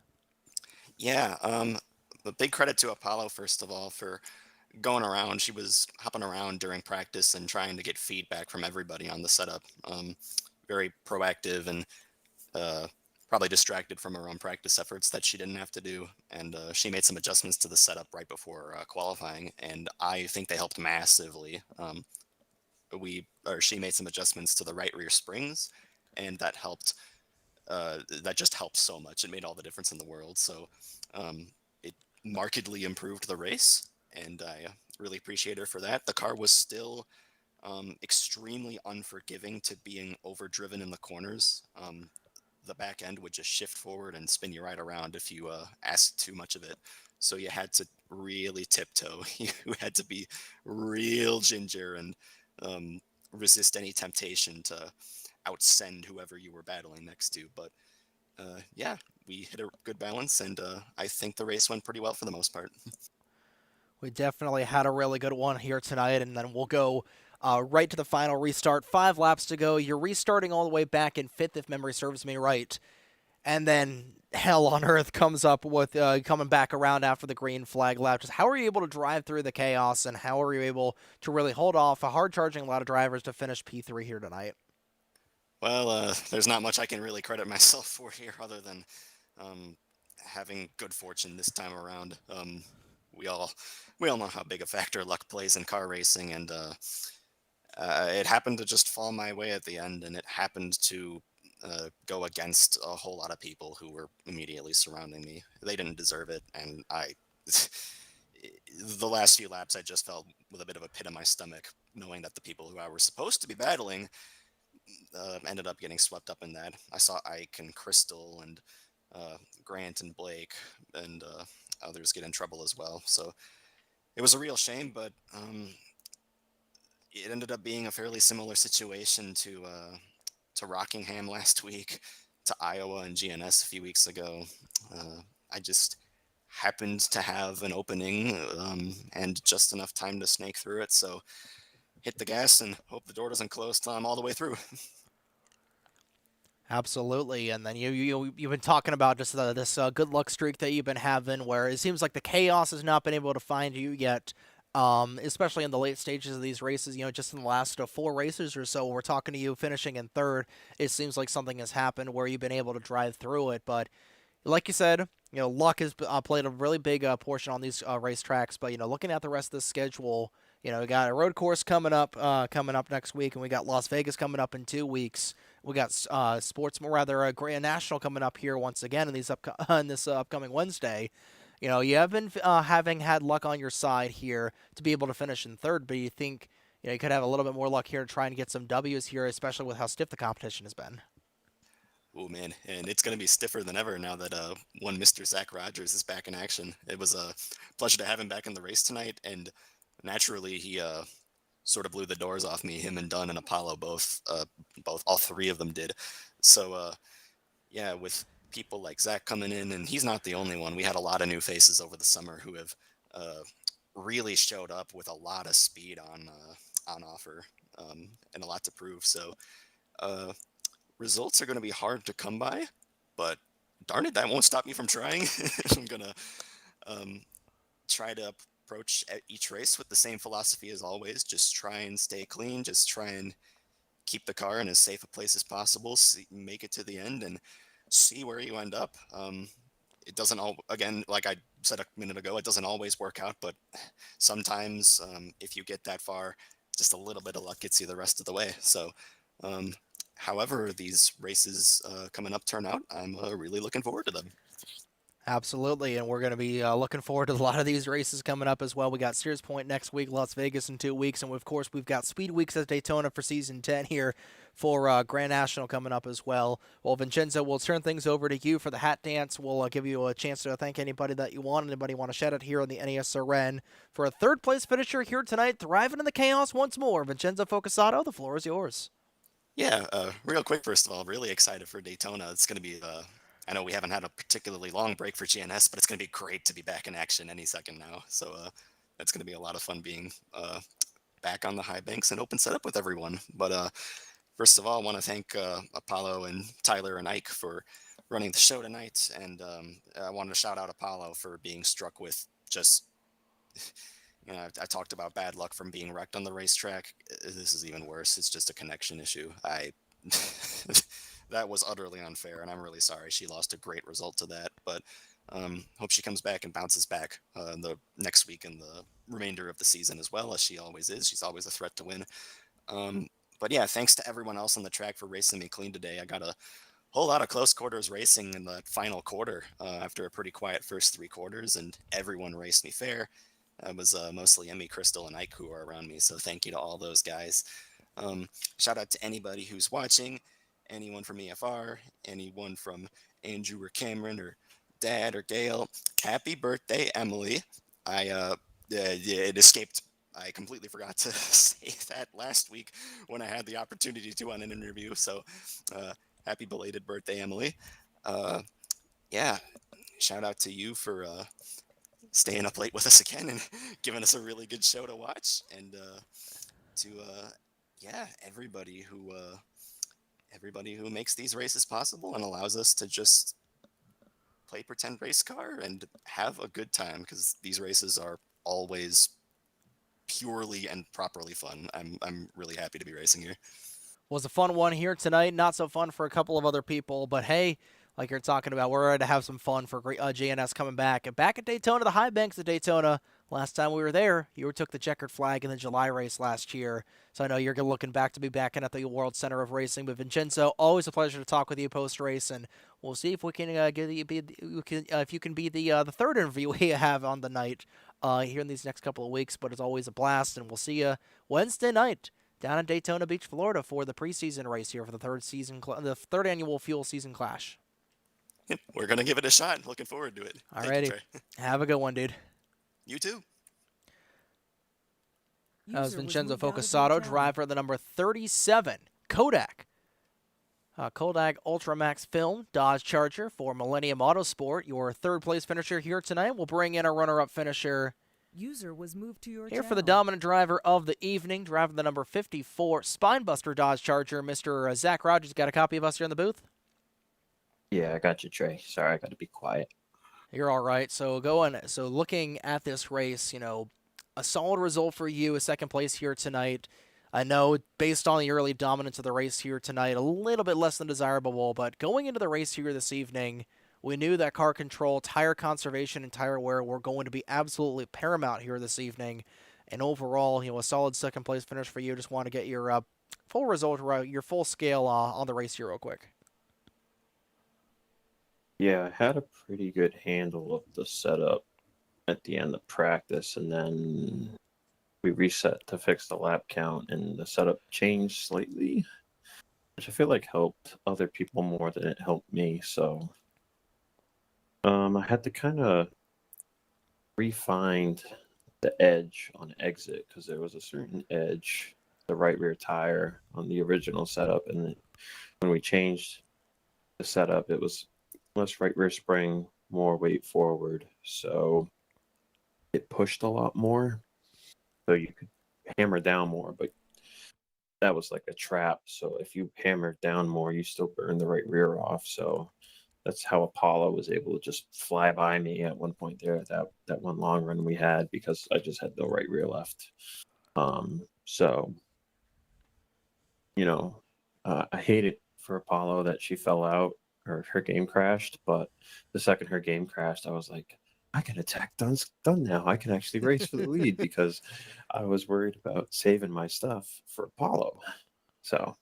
Speaker 4: Yeah, a big credit to Apollo, first of all, for going around. She was hopping around during practice and trying to get feedback from everybody on the setup. Very proactive and probably distracted from her own practice efforts that she didn't have to do. And she made some adjustments to the setup right before qualifying, and I think they helped massively. She made some adjustments to the right rear springs, and that helped. That just helped so much. It made all the difference in the world. So it markedly improved the race, and I really appreciate her for that. The car was still extremely unforgiving to being overdriven in the corners. The back end would just shift forward and spin you right around if you asked too much of it. So you had to really tiptoe. You had to be real ginger and resist any temptation to outsend whoever you were battling next to. But yeah, we hit a good balance, and I think the race went pretty well for the most part.
Speaker 2: We definitely had a really good one here tonight, and then we'll go right to the final restart. 5 laps to go. You're restarting all the way back in 5th, if memory serves me right. And then hell on earth comes up with coming back around after the green flag lap. Just how are you able to drive through the chaos, and how are you able to really hold off a hard-charging a lot of drivers to finish P3 here tonight?
Speaker 4: Well, there's not much I can really credit myself for here other than having good fortune this time around. We all know how big a factor luck plays in car racing, and it happened to just fall my way at the end, and it happened to go against a whole lot of people who were immediately surrounding me. They didn't deserve it, and the last few laps, I just felt with a bit of a pit in my stomach, knowing that the people who I was supposed to be battling ended up getting swept up in that. I saw Ike and Crystal and Grant and Blake and others get in trouble as well. So it was a real shame, but it ended up being a fairly similar situation to Rockingham last week, to Iowa and GNS a few weeks ago. I just happened to have an opening and just enough time to snake through it. So hit the gas and hope the door doesn't close till I'm all the way through.
Speaker 2: Absolutely, and then you've been talking about just this good luck streak that you've been having, where it seems like the chaos has not been able to find you yet, especially in the late stages of these races. Just in the last 4 races or so, we're talking to you finishing in 3rd. It seems like something has happened where you've been able to drive through it, but like you said, luck has played a really big portion on these racetracks. But looking at the rest of the schedule, we got a road course coming up next week, and we got Las Vegas coming up in 2 weeks. We got Sportsman, rather a Grand National coming up here once again in this upcoming Wednesday. You have been having had luck on your side here to be able to finish in 3rd, but you think you could have a little bit more luck here to try and get some W's here, especially with how stiff the competition has been.
Speaker 4: Oh man, and it's going to be stiffer than ever now that one Mr. Zach Rogers is back in action. It was a pleasure to have him back in the race tonight, and naturally he sort of blew the doors off me. Him and Dunn and Apollo both all 3 of them did. So yeah, with people like Zach coming in, and he's not the only one. We had a lot of new faces over the summer who have really showed up with a lot of speed on offer and a lot to prove. So results are going to be hard to come by, but darn it, that won't stop me from trying. I'm going to um, try to approach each race with the same philosophy as always. Just try and stay clean. Just try and keep the car in as safe a place as possible. Make it to the end and see where you end up. It doesn't all, again, like I said a minute ago, it doesn't always work out, but sometimes if you get that far, just a little bit of luck gets you the rest of the way. So, um, however these races coming up turn out, I'm really looking forward to them.
Speaker 2: Absolutely, and we're going to be looking forward to a lot of these races coming up as well. We got Sears Point next week, Las Vegas in 2 weeks, and of course we've got Speed Weeks at Daytona for Season 10 here for Grand National coming up as well. Well, Vincenzo, we'll turn things over to you for the hat dance. We'll give you a chance to thank anybody that you want. Anybody want to shout out here on the NASRN for a third-place finisher here tonight, thriving in the chaos once more. Vincenzo Focusato, the floor is yours.
Speaker 4: Yeah, real quick, first of all, really excited for Daytona. It's going to be, I know we haven't had a particularly long break for GNS, but it's going to be great to be back in action any second now. So it's going to be a lot of fun being back on the high banks and open setup with everyone. But first of all, I want to thank Apollo and Tyler and Ike for running the show tonight. And I wanted to shout out Apollo for being struck with just, I talked about bad luck from being wrecked on the racetrack. This is even worse. It's just a connection issue. That was utterly unfair, and I'm really sorry. She lost a great result to that, but hope she comes back and bounces back the next week and the remainder of the season as well, as she always is. She's always a threat to win. But yeah, thanks to everyone else on the track for racing me clean today. I got a whole lot of close quarters racing in the final quarter after a pretty quiet first 3 quarters, and everyone raced me fair. It was mostly Emmy, Crystal, and Ike who were around me, so thank you to all those guys. Shout out to anybody who's watching, anyone from EFR, anyone from Andrew or Cameron or Dad or Gail. Happy birthday, Emily. It escaped. I completely forgot to say that last week when I had the opportunity to on an interview. So happy belated birthday, Emily. Yeah, shout out to you for staying up late with us again and giving us a really good show to watch. And to everybody who makes these races possible and allows us to just play pretend race car and have a good time, because these races are always purely and properly fun. I'm really happy to be racing here.
Speaker 2: Was a fun one here tonight. Not so fun for a couple of other people, but hey, like you're talking about, we're ready to have some fun for JNS coming back. And back at Daytona, the high banks of Daytona, last time we were there, you took the checkered flag in the July race last year. So I know you're looking back to be back in at the World Center of Racing. But Vincenzo, always a pleasure to talk with you post-race, and we'll see if we can if you can be the third interview we have on the night here in these next couple of weeks. But it's always a blast, and we'll see you Wednesday night down in Daytona Beach, Florida, for the preseason race here for the the third annual Fuel Season Clash.
Speaker 4: Yep, we're gonna give it a shot. Looking forward to it.
Speaker 2: Alrighty, have a good one, dude.
Speaker 4: You too.
Speaker 2: That was Vincenzo Focusato, driver of the number 37 Kodak. Kodak Ultramax Film Dodge Charger for Millennium Autosport. Your third place finisher here tonight. We'll bring in a runner-up finisher
Speaker 5: User was moved to your
Speaker 2: here
Speaker 5: channel.
Speaker 2: for the dominant driver of the evening, driving the number 54 Spinebuster Dodge Charger. Mr. Zach Rogers, got a copy of us here in the booth?
Speaker 6: Yeah, I got you, Trey. Sorry, I got to be quiet.
Speaker 2: You're all right. So looking at this race, a solid result for you, a second place here tonight. I know based on the early dominance of the race here tonight, a little bit less than desirable, but going into the race here this evening, we knew that car control, tire conservation, and tire wear were going to be absolutely paramount here this evening. And overall, a solid second place finish for you. Just want to get your full result, your full scale on the race here real quick.
Speaker 6: Yeah, I had a pretty good handle of the setup at the end of practice, and then we reset to fix the lap count, and the setup changed slightly, which I feel like helped other people more than it helped me. So I had to kind of refine the edge on exit, because there was a certain edge, the right rear tire on the original setup, and then when we changed the setup, it was less right rear spring, more weight forward, so it pushed a lot more, so you could hammer down more. But that was like a trap. So if you hammered down more, you still burn the right rear off. So that's how Apollo was able to just fly by me at one point there at that one long run we had, because I just had no right rear left. So, I hate it for Apollo that she fell out or her game crashed, but the second her game crashed, I was like, I can attack Dunn now. I can actually race for the lead, because I was worried about saving my stuff for Apollo. So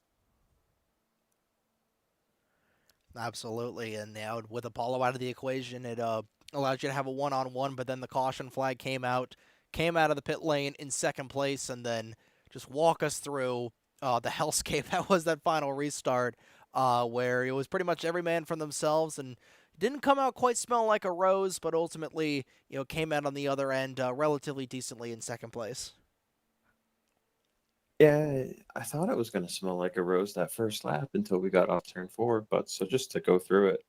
Speaker 2: Absolutely, and now with Apollo out of the equation, it allows you to have a one-on-one. But then the caution flag came out of the pit lane in second place, and then just walk us through the hellscape that was that final restart, where it was pretty much every man for themselves, and didn't come out quite smelling like a rose, but ultimately came out on the other end relatively decently in second place.
Speaker 6: yeah, I thought it was going to smell like a rose that first lap until we got off turn 4. But so just to go through it,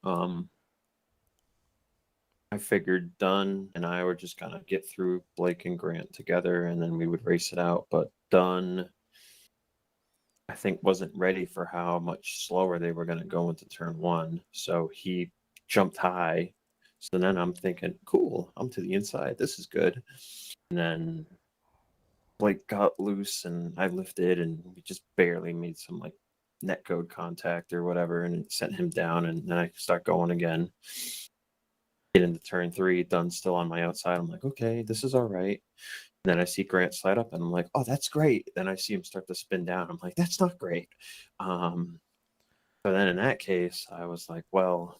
Speaker 6: I figured Dunn and I were just gonna get through Blake and Grant together, and then we would race it out. But Dunn, I think, wasn't ready for how much slower they were gonna go into turn 1, so he jumped high. So then I'm thinking, cool, I'm to the inside. This is good. And then Blake got loose, and I lifted, and we just barely made some like netcode contact or whatever, and it sent him down. And then I start going again. Get into turn 3, Dunn's still on my outside. I'm like, okay, this is all right. And then I see Grant slide up, and I'm like, oh, that's great. Then I see him start to spin down. I'm like, that's not great. So then in that case, I was like, well,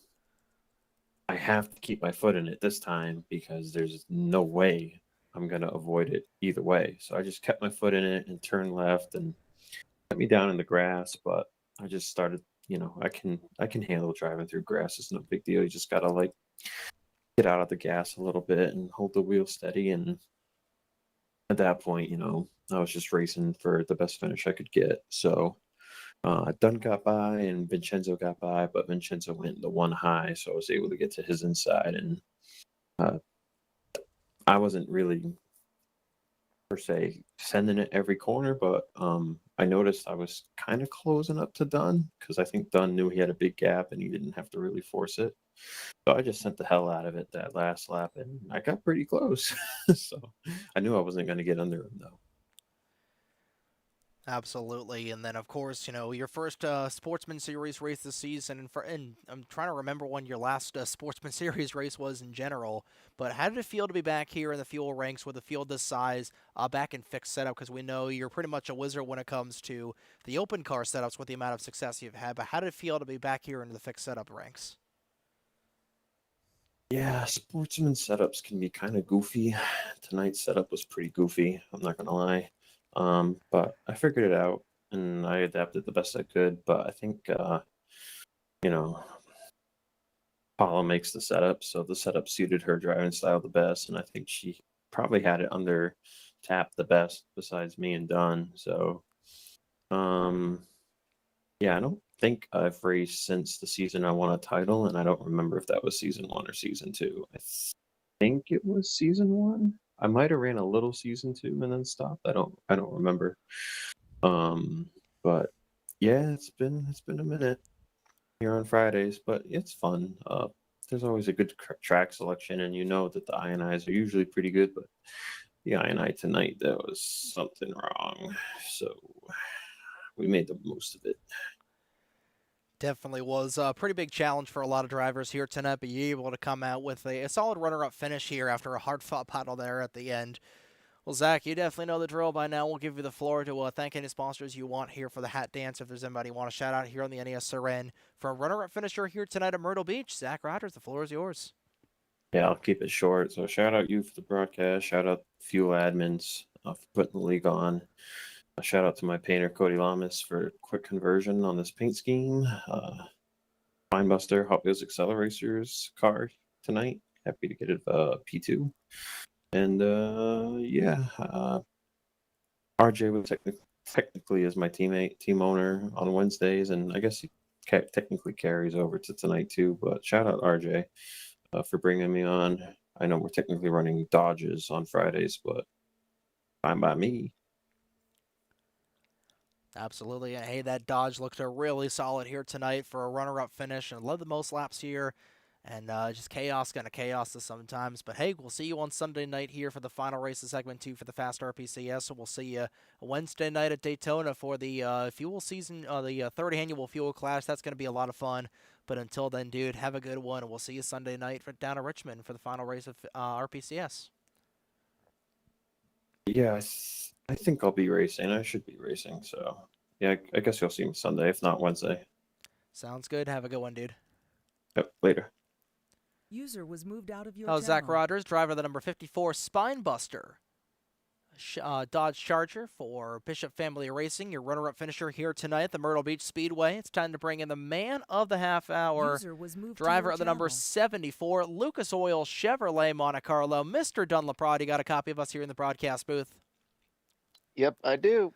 Speaker 6: I have to keep my foot in it this time, because there's no way I'm going to avoid it either way. So I just kept my foot in it and turned left and put me down in the grass. But I just started, I can handle driving through grass. It's no big deal. You just got to like get out of the gas a little bit and hold the wheel steady. And at that point, I was just racing for the best finish I could get. So Dunn got by and Vincenzo got by, but Vincenzo went the one high, so I was able to get to his inside. And I wasn't really, per se, sending it every corner, but I noticed I was kind of closing up to Dunn, because I think Dunn knew he had a big gap and he didn't have to really force it. So I just sent the hell out of it that last lap, and I got pretty close. So I knew I wasn't going to get under him, though.
Speaker 2: Absolutely, and then of course, your first Sportsman Series race this season, and I'm trying to remember when your last Sportsman Series race was in general. But how did it feel to be back here in the fuel ranks with a field this size, back in fixed setup? Because we know you're pretty much a wizard when it comes to the open car setups with the amount of success you've had. But how did it feel to be back here into the fixed setup ranks?
Speaker 6: Yeah, Sportsman setups can be kind of goofy. Tonight's setup was pretty goofy, I'm not going to lie. But I figured it out, and I adapted the best I could. But I think, Paula makes the setup, so the setup suited her driving style the best, and I think she probably had it under tap the best besides me and Dunn. So, yeah, I don't think I've raced since the season I won a title, and I don't remember if that was season 1 or season 2. I think it was season 1. I might have ran a little season 2 and then stopped. I don't remember. But yeah, it's been a minute here on Fridays, but it's fun. There's always a good track selection, and that the INIs are usually pretty good, but the INI tonight, there was something wrong. So we made the most of it.
Speaker 2: Definitely was a pretty big challenge for a lot of drivers here tonight, but you're able to come out with a solid runner-up finish here after a hard-fought battle there at the end. Well, Zach, you definitely know the drill by now. We'll give you the floor to thank any sponsors you want here for the hat dance. If there's anybody you want to shout out here on the NESRN for a runner-up finisher here tonight at Myrtle Beach, Zach Rogers, the floor is yours.
Speaker 6: Yeah, I'll keep it short. So shout out you for the broadcast. Shout out Fuel Admins for putting the league on. A shout out to my painter, Cody Lamas, for quick conversion on this paint scheme. Finebuster Hot Wheels Acceleracers car tonight. Happy to get it P2. And RJ was technically is my team owner on Wednesdays, and I guess he technically carries over to tonight too. But shout out RJ for bringing me on. I know we're technically running Dodges on Fridays, but fine by me.
Speaker 2: Absolutely. And hey, that Dodge looked really solid here tonight for a runner-up finish and led the most laps here. And just chaos going to chaos this sometimes. But hey, we'll see you on Sunday night here for the final race of segment 2 for the Fast RPCS. So we'll see you Wednesday night at Daytona for the fuel season, the third annual fuel clash. That's going to be a lot of fun. But until then, dude, have a good one. We'll see you Sunday night down at Richmond for the final race of RPCS.
Speaker 6: Yeah, I think I'll be racing. I should be racing. So yeah, I guess you'll see me Sunday, if not Wednesday.
Speaker 2: Sounds good. Have a good one, dude.
Speaker 6: Yep, later.
Speaker 5: User was moved out of your
Speaker 2: Oh, Zach
Speaker 5: channel.
Speaker 2: Rogers, driver of the number 54 Spinebuster Dodge Charger for Bishop Family Racing, your runner-up finisher here tonight at the Myrtle Beach Speedway. It's time to bring in the man of the half hour,
Speaker 5: User was moved to
Speaker 2: driver
Speaker 5: your
Speaker 2: of the number
Speaker 5: channel.
Speaker 2: 74 Lucas Oil Chevrolet Monte Carlo, Mr. Dunlaprod. You got a copy of us here in the broadcast booth?
Speaker 7: Yep, I do.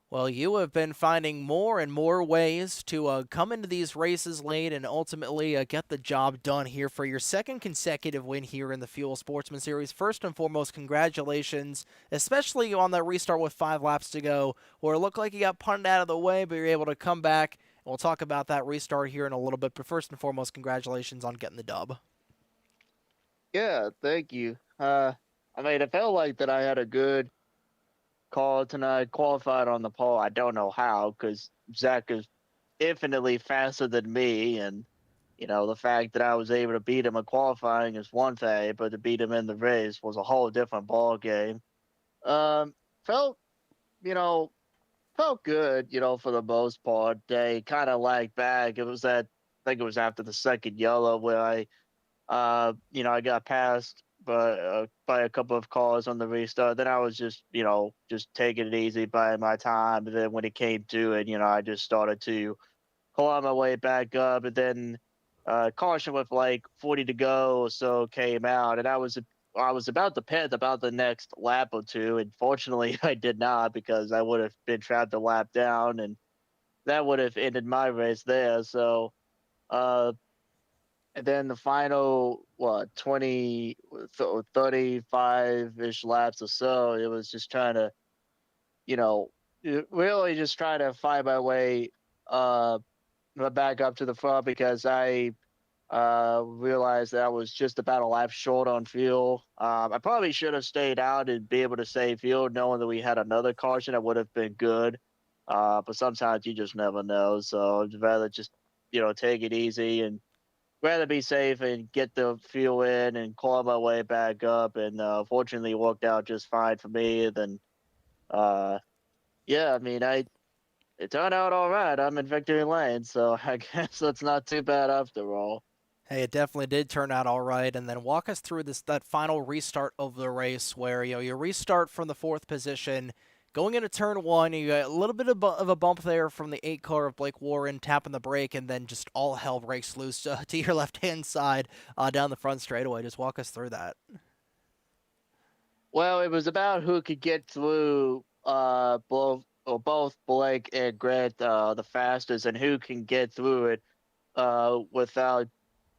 Speaker 2: Well, you have been finding more and more ways to come into these races late and ultimately get the job done here for your second consecutive win here in the Fuel Sportsman Series. First and foremost, congratulations, especially on that restart with 5 laps to go, where it looked like you got punted out of the way, but you're able to come back. We'll talk about that restart here in a little bit, but first and foremost, congratulations on getting the dub.
Speaker 7: Yeah, thank you. I mean, it felt like that I had a good call tonight, qualified on the pole. I don't know how, because Zach is infinitely faster than me, and the fact that I was able to beat him in qualifying is one thing, but to beat him in the race was a whole different ball game. Um, felt you know felt good, for the most part. They kind of lagged back. It was I think it was after the second yellow where I got passed by a couple of cars on the restart. Then I was just taking it easy, buying my time. And then when it came to it, I just started to claw my way back up. And then caution with like 40 to go or so came out, and I was about to pit about the next lap or two, and fortunately I did not, because I would have been trapped a lap down, and that would have ended my race there. So. Uh, and then the final, 35-ish laps or so, it was just trying to, you know, really just trying to find my way uh, back up to the front, because I realized that I was just about a lap short on fuel. I probably should have stayed out and be able to save fuel, knowing that we had another caution that would have been good. But sometimes you just never know. So I'd rather just, take it easy and rather be safe and get the fuel in and claw my way back up. And fortunately, it worked out just fine for me. And then, yeah, I mean, it turned out all right. I'm in victory lane, so I guess that's not too bad after all.
Speaker 2: Hey, it definitely did turn out all right. And then walk us through that final restart of the race where you restart from the 4th position, going into turn 1. You got a little bit of a bump there from the 8 car of Blake Warren tapping the brake, and then just all hell breaks loose to your left hand side down the front straightaway. Just walk us through that.
Speaker 7: Well, it was about who could get through both Blake and Grant the fastest, and who can get through it without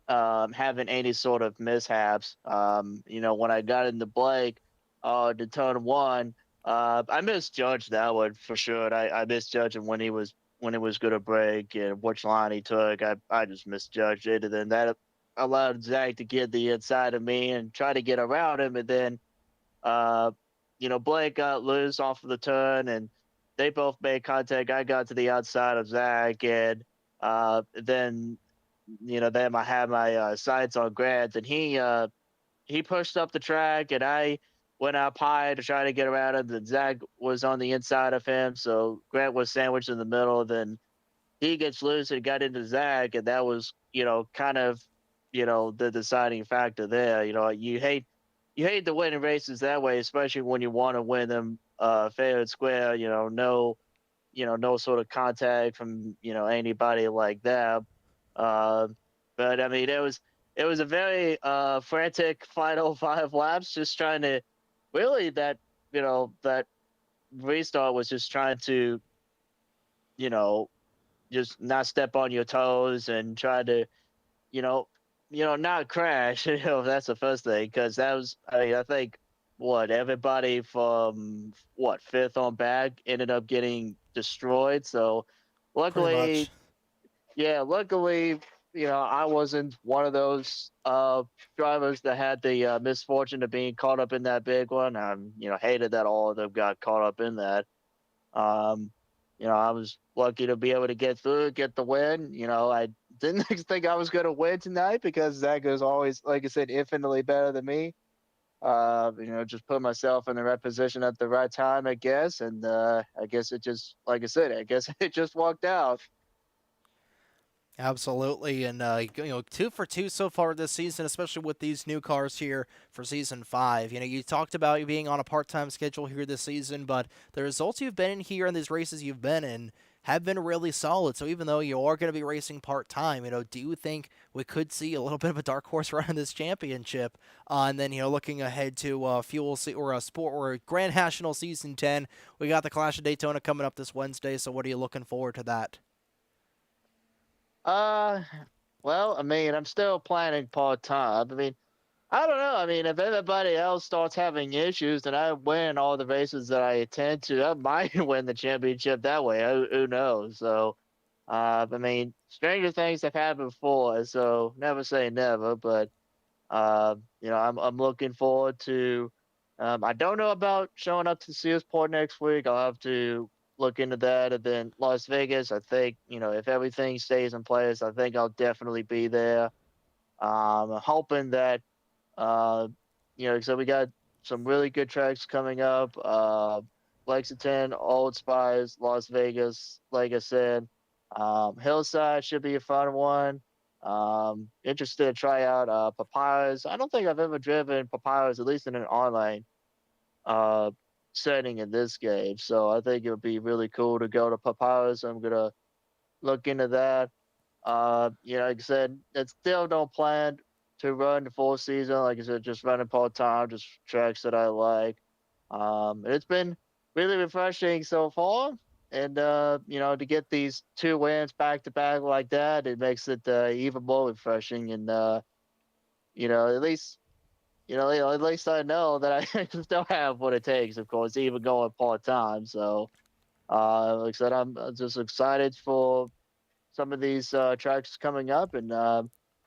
Speaker 7: having any sort of mishaps. When I got into Blake to turn 1, I misjudged that one for sure. I misjudged him when it was going to break and which line he took. I just misjudged it, and then that allowed Zach to get the inside of me and try to get around him, and then uh, Blake got loose off of the turn, and they both made contact. I got to the outside of Zach, and then then I had my sights on Grant, and he pushed up the track, and I went up high to try to get around him. Then Zach was on the inside of him, so Grant was sandwiched in the middle. Then he gets loose and got into Zach, and that was kind of the deciding factor there. You hate to win in races that way, especially when you want to win them fair and square. No sort of contact from anybody like that. Uh, but I mean, it was a very frantic final 5 laps, just trying to really that restart was just trying to you know just not step on your toes and try to you know not crash. That's the first thing, because that was, I mean, I think everybody from 5th on back ended up getting destroyed. So
Speaker 2: Pretty
Speaker 7: luckily,
Speaker 2: much.
Speaker 7: yeah, luckily, I wasn't one of those drivers that had the misfortune of being caught up in that big one. Hated that all of them got caught up in that. Um, I was lucky to be able to get through, get the win. I didn't think I was going to win tonight because Zach is always, like I said, infinitely better than me. Just put myself in the right position at the right time, I guess. And I guess it just, like I said, I guess it just worked out.
Speaker 2: Absolutely, and 2 for 2 so far this season, especially with these new cars here for season 5. You talked about you being on a part-time schedule here this season, but the results you've been in here in these races you've been in have been really solid. So even though you are going to be racing part-time, do you think we could see a little bit of a dark horse run in this championship? And then looking ahead to or a sport or Grand National Season 10, we got the Clash of Daytona coming up this Wednesday. So what are you looking forward to that?
Speaker 7: Uh, well, I'm still planning part time. I don't know. If everybody else starts having issues and I win all the races that I attend to, I might win the championship that way. Who knows? So, stranger things have happened before, so never say never. But, I'm looking forward to. I don't know about showing up to Searsport next week. I'll have to look into that. And then Las Vegas, I think, if everything stays in place, I think I'll definitely be there. I'm hoping that uh, so we got some really good tracks coming up. Lexington, Old Spice, Las Vegas, like I said. Hillside should be a fun one. Interested to try out Papyrus. I don't think I've ever driven Papyrus, at least in an online uh, setting in this game. So I think it would be really cool to go to Papyrus. I'm gonna look into that. Like I said, it's still don't plan to run the full season. Like I said, just running part time, just tracks that I like. It's been really refreshing so far. And to get these 2 wins back to back like that, it makes it even more refreshing. And at least at least I know that I still have what it takes. Of course, even going part time. So, like I said, I'm just excited for some of these tracks coming up, and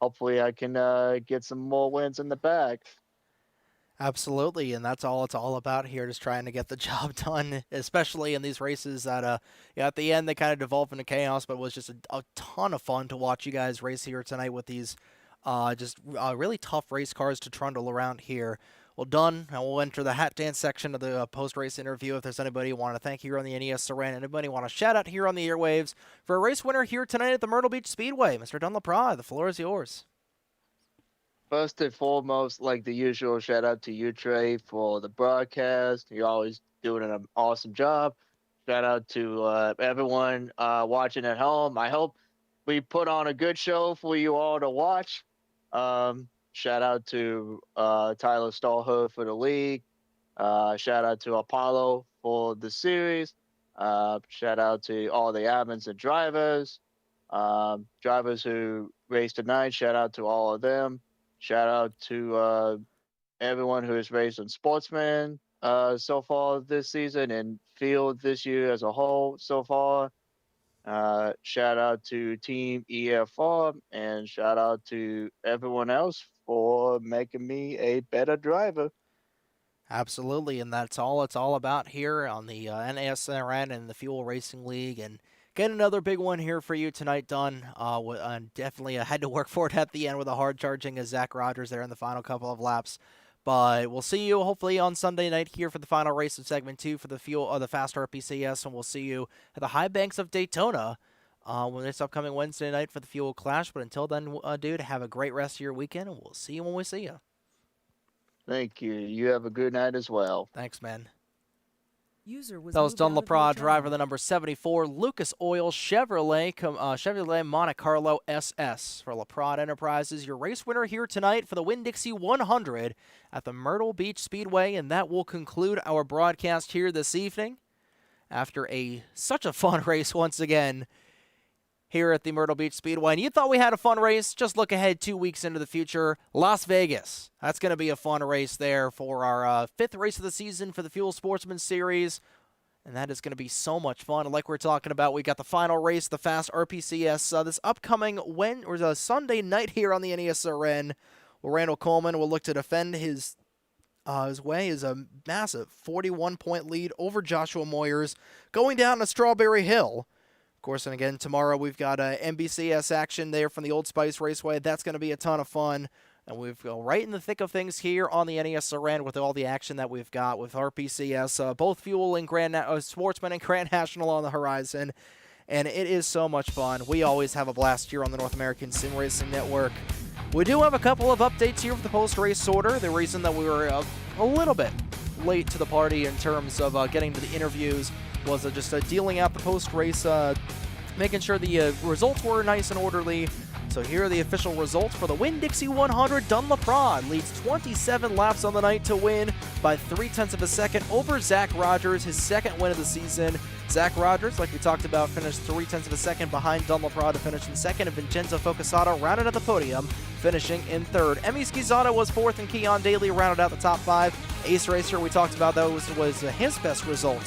Speaker 7: hopefully I can get some more wins in the bag.
Speaker 2: Absolutely, and that's all it's all about here, just trying to get the job done, especially in these races that, at the end they kind of devolved into chaos, but it was just a ton of fun to watch you guys race here tonight with these really tough race cars to trundle around here. Well, done, and we'll enter the hat dance section of the post-race interview. If there's anybody you want to thank here on the NES Saran, anybody want to shout out here on the airwaves for a race winner here tonight at the Myrtle Beach Speedway, Mr. Dunlap, the floor is yours.
Speaker 7: First and foremost, like the usual, shout out to you, Trey, for the broadcast. You're always doing an awesome job. Shout out to everyone watching at home. I hope we put on a good show for you all to watch. Shout out to Tyler Stallhood for the league. Shout out to Apollo for the series. Shout out to all the admins and drivers. Drivers who raced tonight, shout out to all of them. Shout out to everyone who has raced on Sportsman so far this season and field this year as a whole so far. Shout out to Team EFR and shout out to everyone else for making me a better driver.
Speaker 2: Absolutely, and that's all it's all about here on the NASRN and the Fuel Racing League, and get another big one here for you tonight, Dunn. Definitely had to work for it at the end with a hard charging of Zach Rogers there in the final couple of laps. But we'll see you hopefully on Sunday night here for the final race of segment 2 for the Fast RPCS, and we'll see you at the High Banks of Daytona when it's upcoming Wednesday night for the Fuel Clash. But until then, dude, have a great rest of your weekend, and we'll see you when we see you.
Speaker 7: Thank you. You have a good night as well.
Speaker 2: Thanks, man.
Speaker 5: User was
Speaker 2: That was
Speaker 5: moved
Speaker 2: Don
Speaker 5: out of your
Speaker 2: LaPrade, driver
Speaker 5: channel.
Speaker 2: the number 74, Lucas Oil Chevrolet Monte Carlo SS for LaPrade Enterprises. Your race winner here tonight for the Winn-Dixie 100 at the Myrtle Beach Speedway, and that will conclude our broadcast here this evening. After such a fun race once again here at the Myrtle Beach Speedway. And you thought we had a fun race? Just look ahead 2 weeks into the future. Las Vegas. That's going to be a fun race there for our 5th race of the season for the Fuel Sportsman Series. And that is going to be so much fun. And like we're talking about, we got the final race, the Fast RPCS, this upcoming Sunday night here on the NESRN. Where Randall Coleman will look to defend his way is a massive 41-point lead over Joshua Moyers going down to Strawberry Hill. Of course, and again, tomorrow we've got NBCS action there from the Old Spice Raceway. That's going to be a ton of fun. And we've go right in the thick of things here on the NESRN with all the action that we've got with RPCS, both Fuel and Sportsman and Grand National on the horizon. And it is so much fun. We always have a blast here on the North American Sim Racing Network. We do have a couple of updates here with the post-race order. The reason that we were a little bit late to the party in terms of getting to the interviews was just dealing out the post-race, making sure the results were nice and orderly. So here are the official results for the Winn-Dixie 100. Dunlop Rod leads 27 laps on the night to win by 0.3 of a second over Zach Rogers, his second win of the season. Zach Rogers, like we talked about, finished 0.3 of a second behind Dunlop Rod to finish in second, and Vincenzo Focasato rounded out the podium, finishing in third. Emi Schizzato was fourth, and Keon Daly rounded out the top five. Ace Racer, we talked about, that was his best result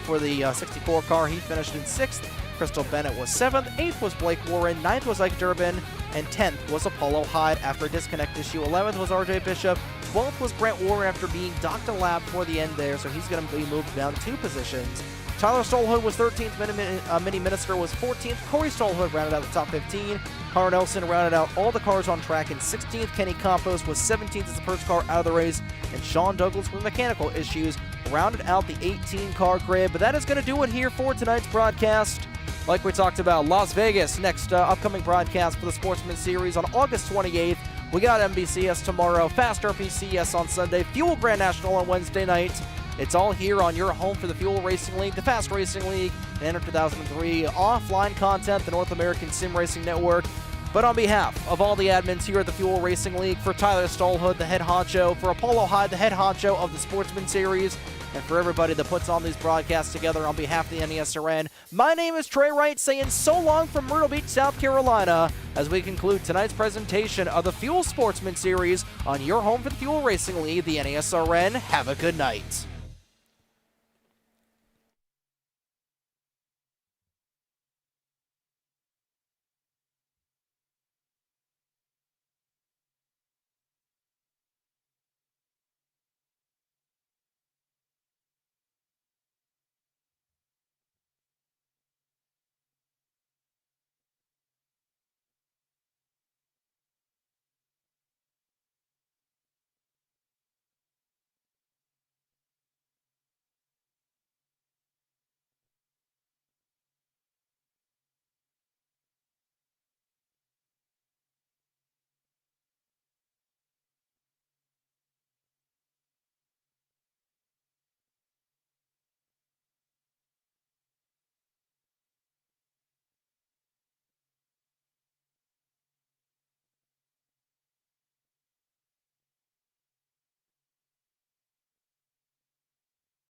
Speaker 2: for the 64 car. He finished in sixth. Crystal Bennett was 7th, 8th was Blake Warren, 9th was Ike Durbin, and 10th was Apollo Hyde after a disconnect issue. 11th was RJ Bishop, 12th was Brent Warren after being docked a lap for the end there, so he's going to be moved down 2 positions. Tyler Stolhood was 13th, Mini Minister was 14th, Corey Stolhood rounded out the top 15, Connor Nelson rounded out all the cars on track in 16th, Kenny Campos was 17th as the first car out of the race, and Sean Douglas with mechanical issues rounded out the 18-car grid. But that is going to do it here for tonight's broadcast. Like we talked about, Las Vegas, next upcoming broadcast for the Sportsman Series on August 28th. We got NBCS tomorrow, Fast RPCS on Sunday, Fuel Grand National on Wednesday night. It's all here on your home for the Fuel Racing League, the Fast Racing League, and NR2003 offline content, the North American Sim Racing Network. But on behalf of all the admins here at the Fuel Racing League, for Tyler Stolhood, the head honcho, for Apollo Hyde, the head honcho of the Sportsman Series, and for everybody that puts on these broadcasts together on behalf of the NESRN, my name is Trey Wright, saying so long from Myrtle Beach, South Carolina, as we conclude tonight's presentation of the Fuel Sportsman Series on your home for the Fuel Racing League, the NESRN. Have a good night.